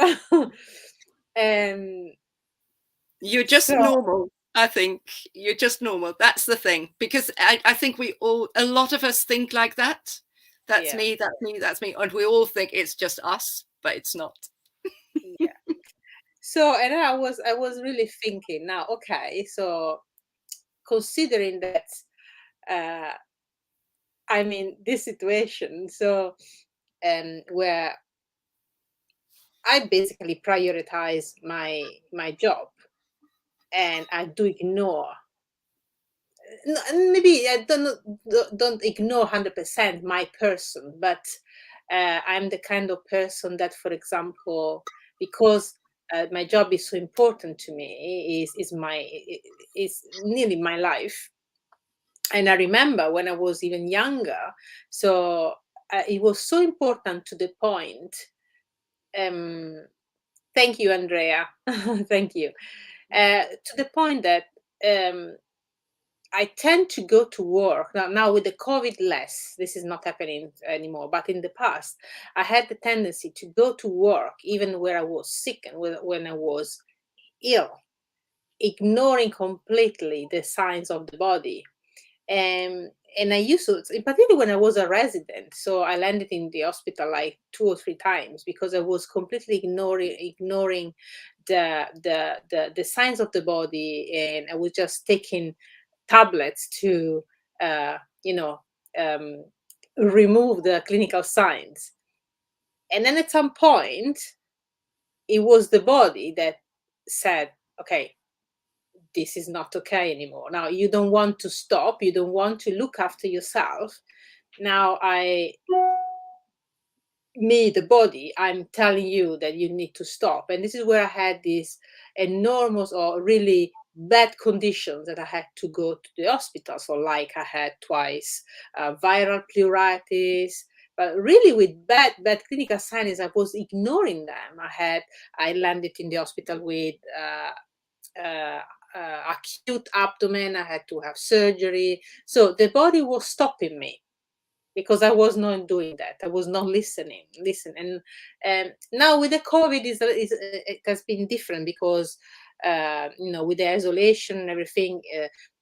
You're just normal. I think you're just normal. That's the thing, because I think a lot of us think like that. That's me, that's me, that's me. And we all think it's just us, but it's not. Yeah. So, and I was really thinking now, okay, so considering that, I'm in this situation, so where I basically prioritize my job, and I do ignore. Maybe I don't ignore 100% my person, but I'm the kind of person that, for example, because my job is so important to me, is nearly my life. And I remember when I was even younger, so it was so important to the point. Thank you, Andrea. Thank you. To the point that I tend to go to work now with the COVID less. This is not happening anymore. But in the past, I had the tendency to go to work even where I was sick and when I was ill, ignoring completely the signs of the body. And I used to, in particular when I was a resident, so I landed in the hospital like 2 or 3 times because I was completely ignoring the signs of the body, and I was just taking tablets to you know remove the clinical signs. And then at some point, it was the body that said, okay, this is not okay anymore. Now you don't want to stop, you don't want to look after yourself. Now the body, I'm telling you that you need to stop. And this is where I had these enormous or really bad conditions that I had to go to the hospital. So like I had twice viral pleuritis, but really with bad clinical signs. I was ignoring them. I landed in the hospital with acute abdomen. I had to have surgery. So the body was stopping me because I was not doing that. I was not listening. And now with the COVID, it has been different because, with the isolation and everything.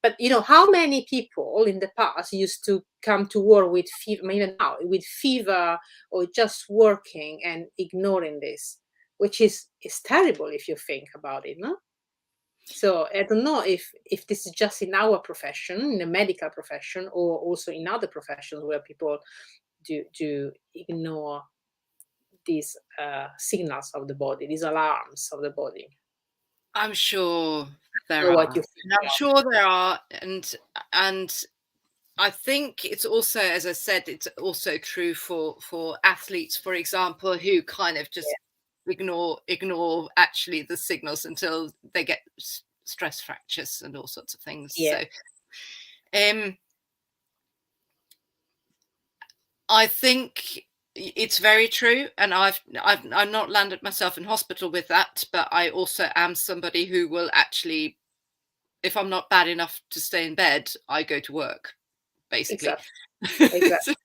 But how many people in the past used to come to work with fever, even now with fever, or just working and ignoring this, which is terrible if you think about it, no? So I don't know if this is just in our profession, in the medical profession, or also in other professions where people do ignore these signals of the body, these alarms of the body. I'm sure there Know are. what you think And I'm sure there are, and I think it's also, as I said, it's also true for athletes, for example, who kind of just ignore actually the signals until they get stress fractures and all sorts of things. Yeah. So I think it's very true, and I've not landed myself in hospital with that, but I also am somebody who will actually, if I'm not bad enough to stay in bed, I go to work, basically. Exactly.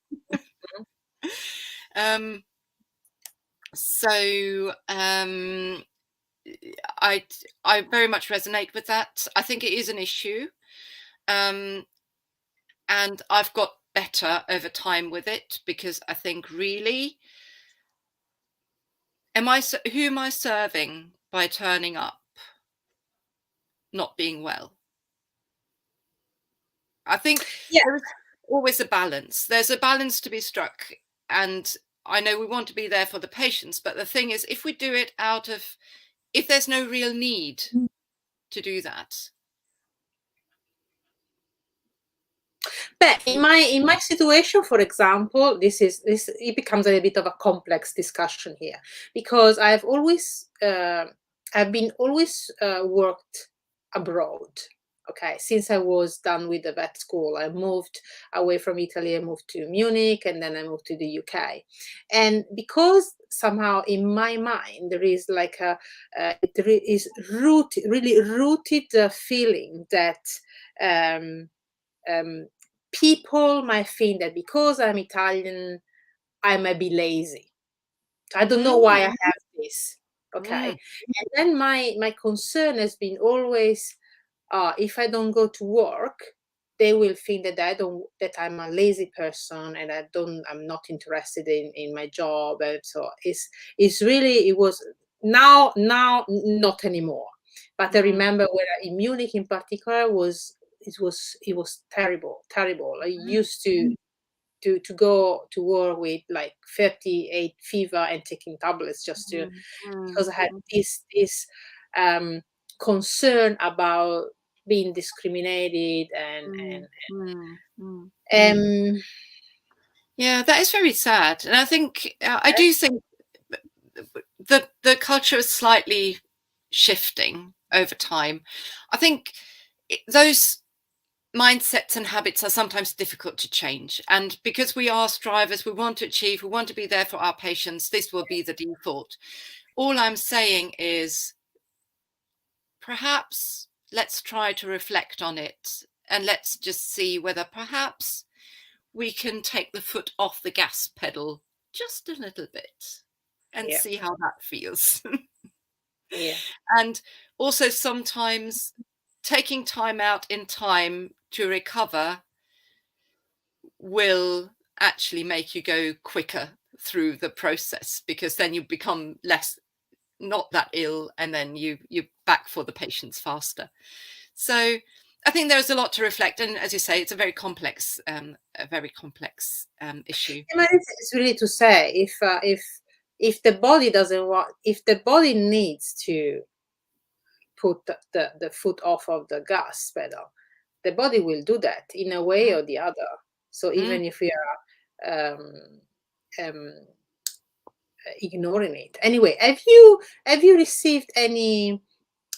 I very much resonate with that. I think it is an issue, and I've got better over time with it, because I think really, who am I serving by turning up not being well? I think there's always a balance. There's a balance to be struck, and I know we want to be there for the patients, but the thing is, if we do it if there's no real need to do that. But in my situation, for example, it becomes a bit of a complex discussion here, because I've been always worked abroad. Okay, since I was done with the vet school, I moved away from Italy. I moved to Munich, and then I moved to the UK. And because somehow in my mind there is like there is really rooted feeling that people might think that because I'm Italian, I might be lazy. I don't know why I have this. Okay. And then my concern has been always, if I don't go to work, they will think that I'm a lazy person, and I'm not interested in my job. And so it was now not anymore. But I remember where in Munich in particular was terrible. I used to go to work with like 38 fever and taking tablets just to because I had this concern about being discriminated and yeah, that is very sad. And I think I do think the culture is slightly shifting over time. I think those mindsets and habits are sometimes difficult to change, and because we are strivers, we want to achieve, we want to be there for our patients, this will be the default. All I'm saying is perhaps let's try to reflect on it, and let's just see whether perhaps we can take the foot off the gas pedal just a little bit and see how that feels. And also sometimes taking time out in time to recover will actually make you go quicker through the process, because then you become not that ill, and then you're back for the patients faster. So I think there's a lot to reflect, and as you say, it's a very complex issue. It's really to say if the body doesn't want, if the body needs to put the foot off of the gas pedal, the body will do that in a way or the other. So even if we are ignoring it. Anyway, have you received any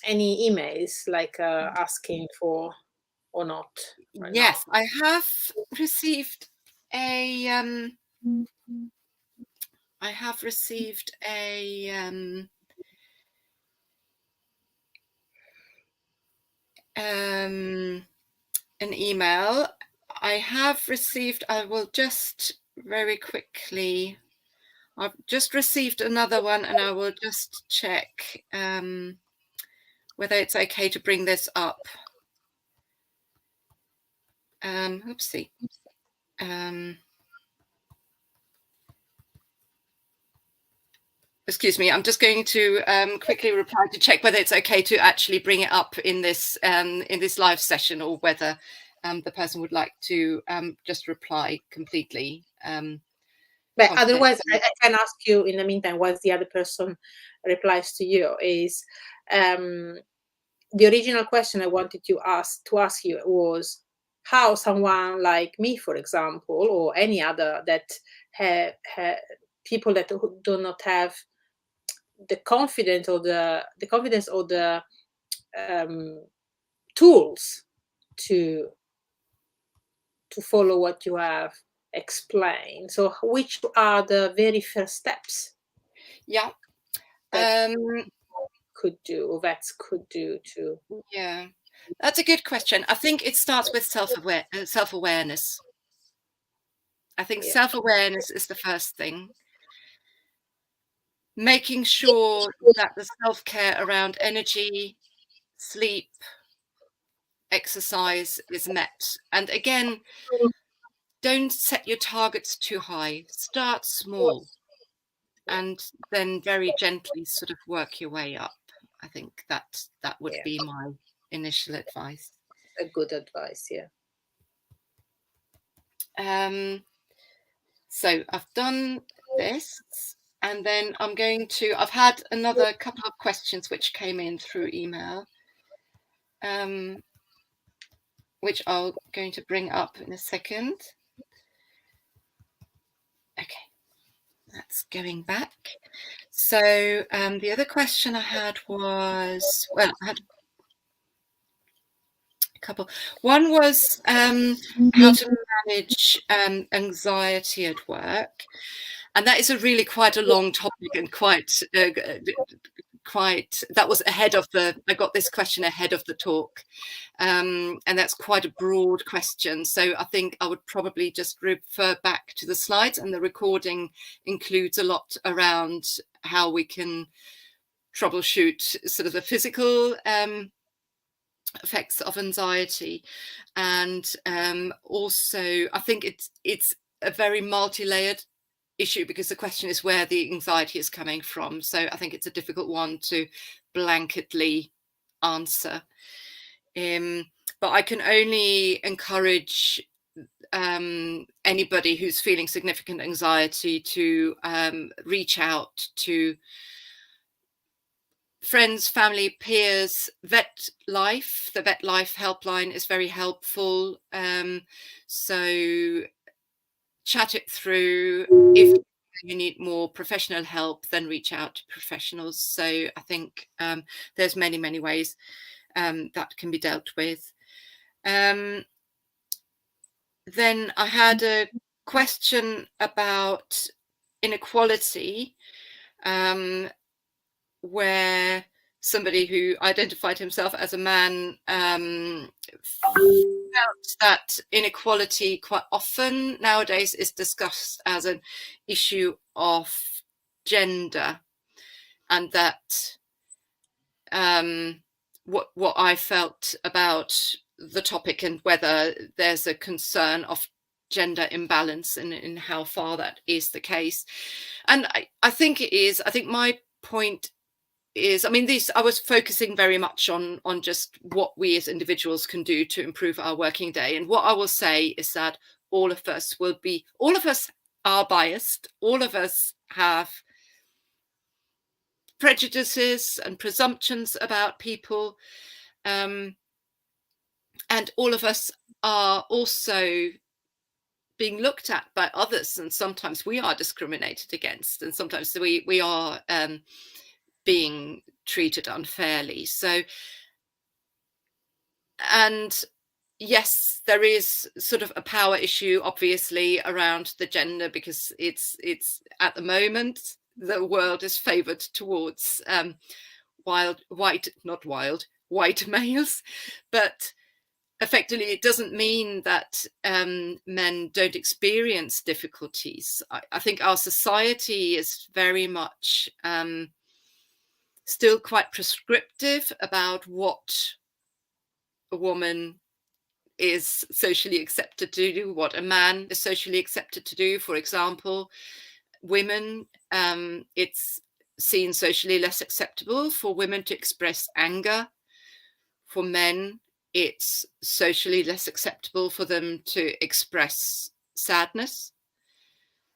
emails like asking for or not? Yes, I have received a an email. I will just very quickly, I've just received another one, and I will just check whether it's okay to bring this up. Oopsie. Excuse me, I'm just going to quickly reply to check whether it's okay to actually bring it up in this live session, or whether the person would like to just reply completely. But otherwise, I can ask you in the meantime, whilst the other person replies to you, is the original question I wanted to ask you was how someone like me, for example, or any other that have people that do not have the confidence or the tools to follow what you have explained. So which are the very first steps that could do, or vets could do to? Yeah, that's a good question. I think it starts with self-awareness. I think self-awareness is the first thing. Making sure that the self-care around energy, sleep, exercise is met. And again, don't set your targets too high. Start small, and then very gently sort of work your way up. I think that would be my initial advice. A good advice, So I've done this, and then I've had another couple of questions which came in through email, which I'm going to bring up in a second. Okay, that's going back. So the other question I had was, well, I had a couple. One was how to manage anxiety at work. And that is quite a long topic, and that was I got this question ahead of the talk. And that's quite a broad question. So I think I would probably just refer back to the slides, and the recording includes a lot around how we can troubleshoot sort of the physical effects of anxiety. And also I think it's a very multi-layered issue, because the question is where the anxiety is coming from. So I think it's a difficult one to blanketly answer. But I can only encourage anybody who's feeling significant anxiety to reach out to friends, family, peers. Vet4Life, the Vet4Life helpline is very helpful. So chat it through. If you need more professional help, then reach out to professionals. So I think there's many ways that can be dealt with. Then I had a question about inequality, where somebody who identified himself as a man felt that inequality quite often nowadays is discussed as an issue of gender, and that what I felt about the topic and whether there's a concern of gender imbalance and in how far that is the case. And I think it is. I think my point is, I mean, I was focusing very much on just what we as individuals can do to improve our working day. And what I will say is that all of us are biased. All of us have prejudices and presumptions about people. And all of us are also being looked at by others. And sometimes we are discriminated against. And sometimes we are being treated unfairly. So, and yes, there is sort of a power issue, obviously, around the gender, because it's at the moment the world is favored towards white males, but effectively it doesn't mean that men don't experience difficulties. I think our society is very much still quite prescriptive about what a woman is socially accepted to do, what a man is socially accepted to do. For example, women, it's seen socially less acceptable for women to express anger. For men, it's socially less acceptable for them to express sadness.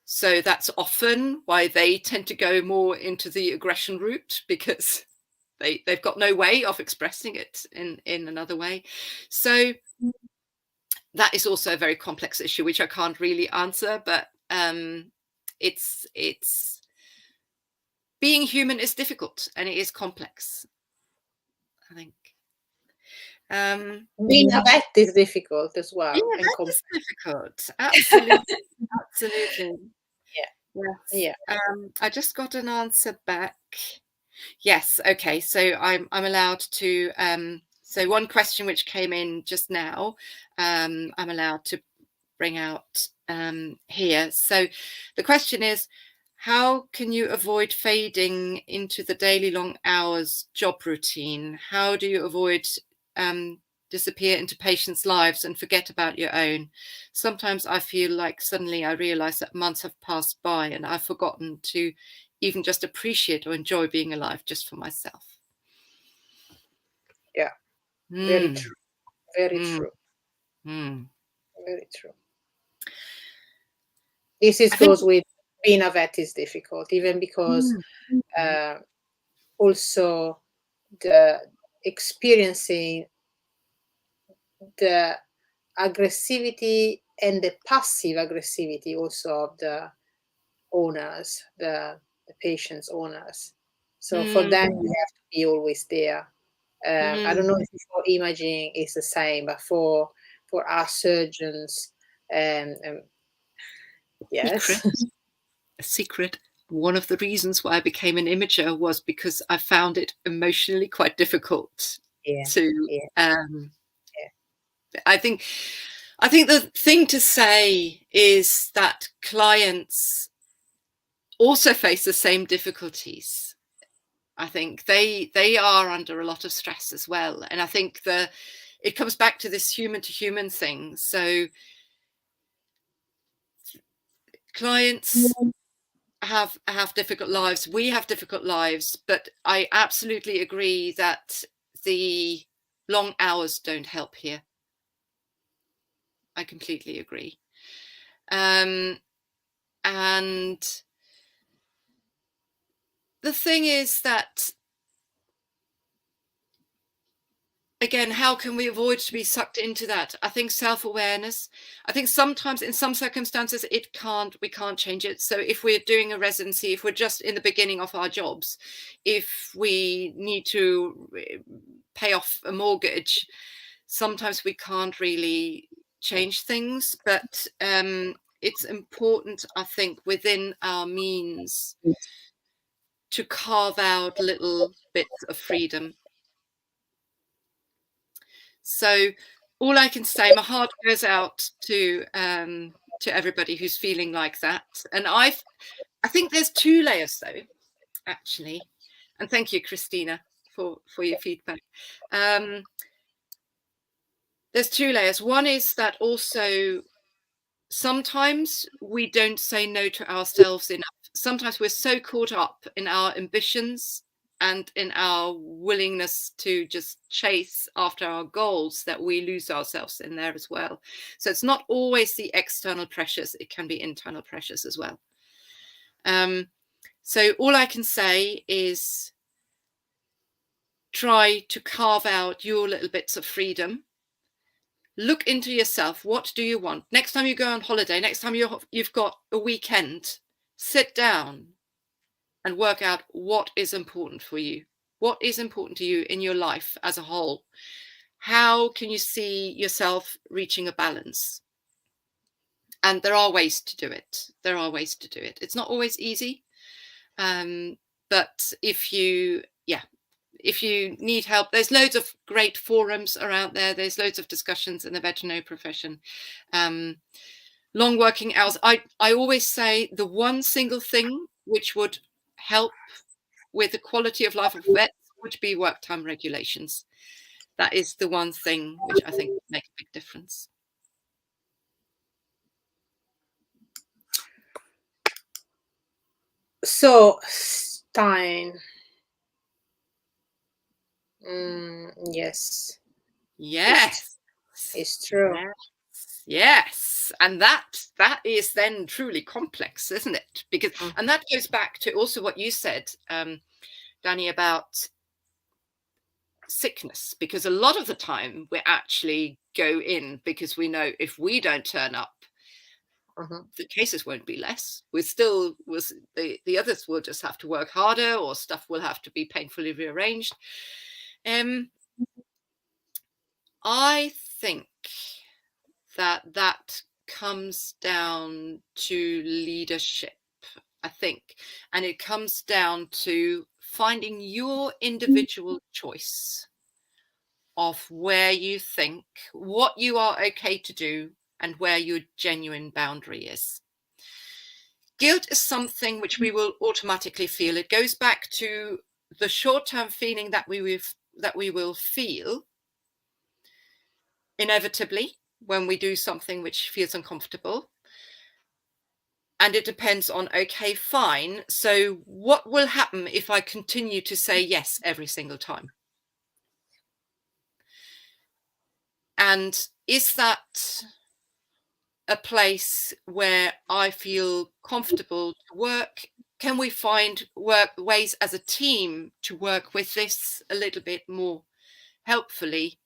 So that's often why they tend to go more into the aggression route, because they've got no way of expressing it in another way. So that is also a very complex issue, which I can't really answer, but it's being human is difficult and it is complex, I think. Being a vet is difficult as well. Yeah, that is difficult. Absolutely. Absolutely. Yeah. I just got an answer back. Yes. Okay. So I'm allowed to. So one question which came in just now, I'm allowed to bring out here. So the question is, how can you avoid fading into the daily long hours job routine? How do you avoid disappear into patients' lives and forget about your own? Sometimes I feel like suddenly I realize that months have passed by and I've forgotten to even just appreciate or enjoy being alive just for myself. Yeah, very true. Very true. Very true. This goes with being a vet is difficult, even because also the experiencing the aggressivity and the passive aggressivity also of the owners, the patient's owners. So for them, you have to be always there. I don't know if for imaging is the same, but for our surgeons, yes. A secret. One of the reasons why I became an imager was because I found it emotionally quite difficult to. I think the thing to say is that clients also face the same difficulties. I think they are under a lot of stress as well, and I think it comes back to this human to human thing. So clients have difficult lives. We have difficult lives, but I absolutely agree that the long hours don't help here. I completely agree. And the thing is that, again, how can we avoid to be sucked into that? I think self-awareness. I think sometimes in some circumstances we can't change it. So if we're doing a residency, if we're just in the beginning of our jobs, if we need to pay off a mortgage, sometimes we can't really change things. But it's important, I think, within our means to carve out little bits of freedom. So all I can say, my heart goes out to everybody who's feeling like that. And I think there's 2 layers though, actually. And thank you, Christina, for your feedback. There's 2 layers. One is that also sometimes we don't say no to ourselves enough. Sometimes we're so caught up in our ambitions and in our willingness to just chase after our goals that we lose ourselves in there as well. So it's not always the external pressures, it can be internal pressures as well. So all I can say is try to carve out your little bits of freedom. Look into yourself. What do you want? Next time you go on holiday, next time you've got a weekend, sit down and work out what is important for you. What is important to you in your life as a whole? How can you see yourself reaching a balance? And there are ways to do it. There are ways to do it. It's not always easy. But if you need help, there's loads of great forums around there. There's loads of discussions in the veterinary profession. Long working hours. I always say the one single thing which would help with the quality of life of vets would be work time regulations. That is the one thing which I think would make a big difference. So, Stein. Yes. Yes. It's true. Yes. And that is then truly complex, isn't it? Because and that goes back to also what you said, Danny, about sickness, because a lot of the time we actually go in because we know if we don't turn up, the cases won't be less. The others will just have to work harder, or stuff will have to be painfully rearranged. I think that comes down to leadership, I think, and it comes down to finding your individual choice of where you think, what you are okay to do, and where your genuine boundary is. Guilt is something which we will automatically feel. It goes back to the short-term feeling that we will feel inevitably when we do something which feels uncomfortable. And it depends on, okay, fine. So what will happen if I continue to say yes every single time? And is that a place where I feel comfortable to work? Can we find ways as a team to work with this a little bit more helpfully?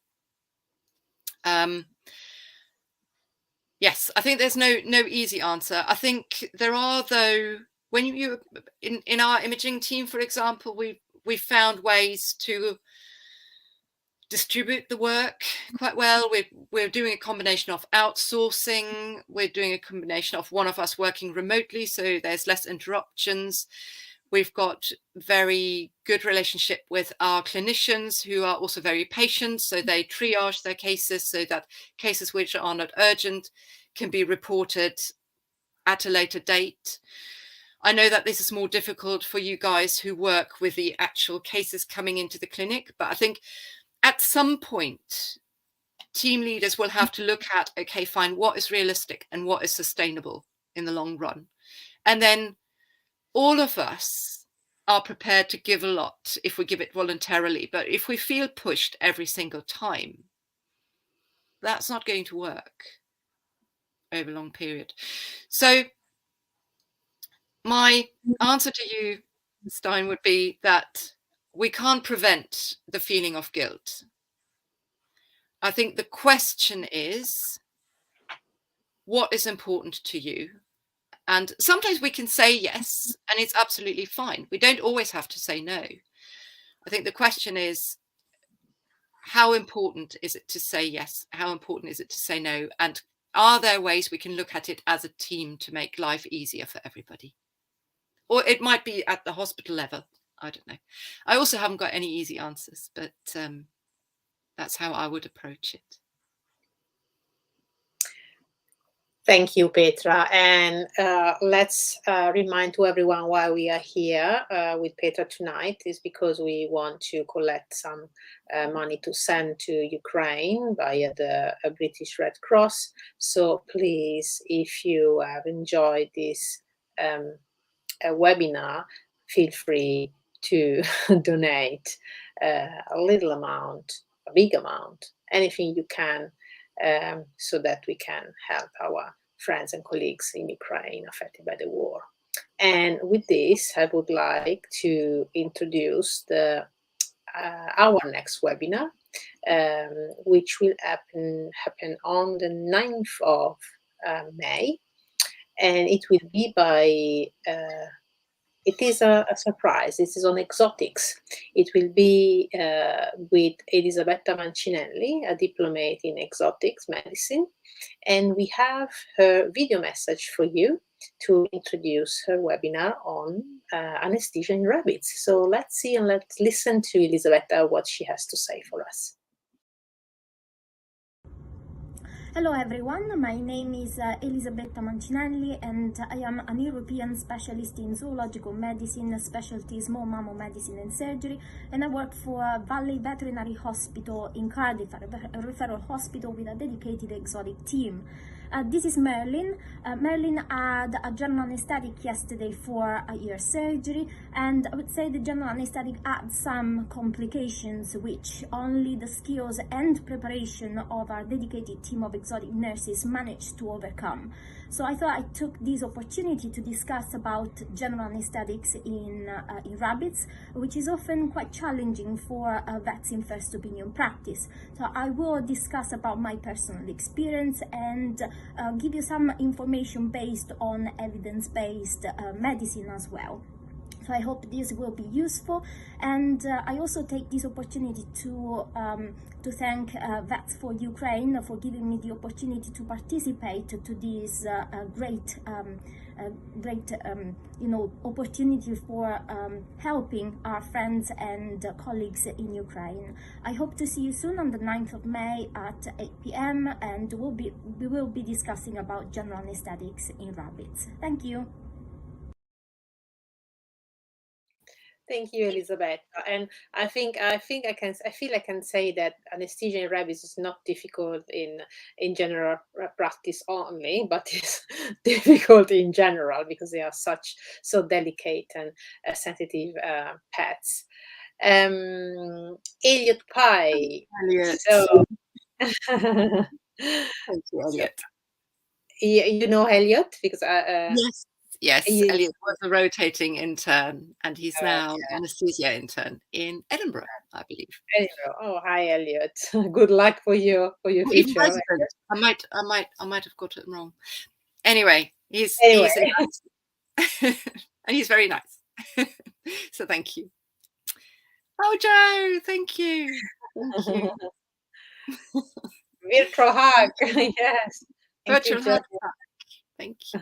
Yes, I think there's no easy answer. I think there are, though, when you in our imaging team, for example, we found ways to distribute the work quite well. We're doing a combination of outsourcing. We're doing a combination of one of us working remotely, so there's less interruptions. We've got very good relationship with our clinicians, who are also very patient, so they triage their cases so that cases which are not urgent can be reported at a later date. I know that this is more difficult for you guys who work with the actual cases coming into the clinic, but I think at some point, team leaders will have to look at, okay, fine, what is realistic and what is sustainable in the long run? And then all of us are prepared to give a lot if we give it voluntarily, but if we feel pushed every single time, that's not going to work over a long period. So my answer to you, Stein, would be that we can't prevent the feeling of guilt. I think the question is, what is important to you? And sometimes we can say yes, and it's absolutely fine. We don't always have to say no. I think the question is, how important is it to say yes? How important is it to say no? And are there ways we can look at it as a team to make life easier for everybody? Or it might be at the hospital level. I don't know. I also haven't got any easy answers, but that's how I would approach it. Thank you, Petra. And let's remind to everyone why we are here with Petra tonight is because we want to collect some money to send to Ukraine via the British Red Cross. So please, if you have enjoyed this webinar, feel free to donate a little amount, a big amount, anything you can, so that we can help our friends and colleagues in Ukraine affected by the war. And with this, I would like to introduce our next webinar, which will happen on the 9th of May. And it will be by it is a surprise. This is on exotics. It will be with Elisabetta Mancinelli, a diplomate in exotics medicine. And we have her video message for you to introduce her webinar on anesthesia in rabbits. So let's see and let's listen to Elisabetta, what she has to say for us. Hello everyone, my name is Elisabetta Mancinelli and I am an European specialist in zoological medicine, specialty small mammal medicine and surgery, and I work for Valley Veterinary Hospital in Cardiff, a referral hospital with a dedicated exotic team. This is Merlin. Merlin had a general anesthetic yesterday for a ear surgery, and I would say the general anesthetic had some complications which only the skills and preparation of our dedicated team of exotic nurses managed to overcome. So I thought I took this opportunity to discuss about general anesthetics in rabbits, which is often quite challenging for vets in first opinion practice. So I will discuss about my personal experience and give you some information based on evidence-based medicine as well. So I hope this will be useful, and I also take this opportunity to thank Vets4Ukraine for giving me the opportunity to participate to this great opportunity for helping our friends and colleagues in Ukraine. I hope to see you soon on the 9th of May at 8 p.m. and we will be discussing about general anesthetics in rabbits. Thank you. Thank you, Elisabetta. And I feel I can say that anesthesia in rabbits is not difficult in general practice only, but it's difficult in general because they are so delicate and sensitive pets. Elliot Pye. Elliot. So, Thank you, Elliot. You know Elliot because Yes, Elliot was a rotating intern, and he's now anesthesia intern in Edinburgh, I believe. Edinburgh. Oh, hi, Elliot. Good luck for your future. I might have got it wrong. Anyway, he's nice. And he's very nice. So thank you. Oh, Joe, thank you. Thank you. Virtual hug. Yes. Virtual hug. Thank you.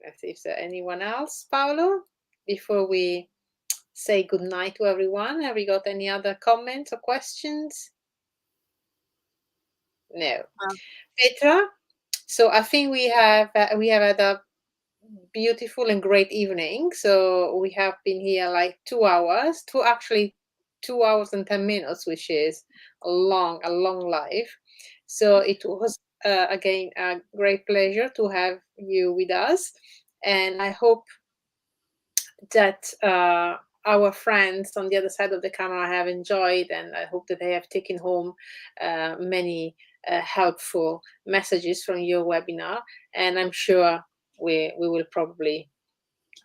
Let's see if there's anyone else, Paolo, before we say good night to everyone. Have we got any other comments or questions? No. Petra, so I think we have had a beautiful and great evening. So we have been here like 2 hours, 2 hours and 10 minutes, which is a long life. So it was again a great pleasure to have you with us, and I hope that our friends on the other side of the camera have enjoyed, and I hope that they have taken home many helpful messages from your webinar. And I'm sure we will probably,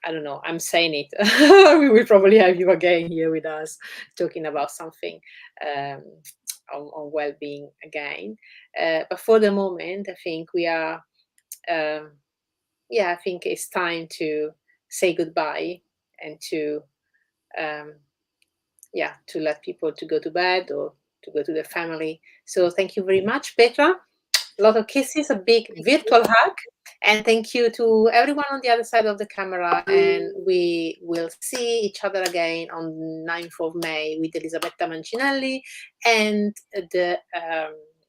I don't know, I'm saying it, we will probably have you again here with us talking about something on well-being again. But for the moment, I think we are, I think it's time to say goodbye and to, to let people to go to bed or to go to their family. So thank you very much, Petra. A lot of kisses, a big virtual hug. And thank you to everyone on the other side of the camera. And we will see each other again on 9th of May with Elisabetta Mancinelli and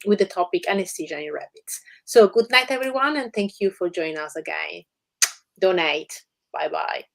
with the topic anesthesia in rabbits. So good night, everyone. And thank you for joining us again. Donate. Bye-bye.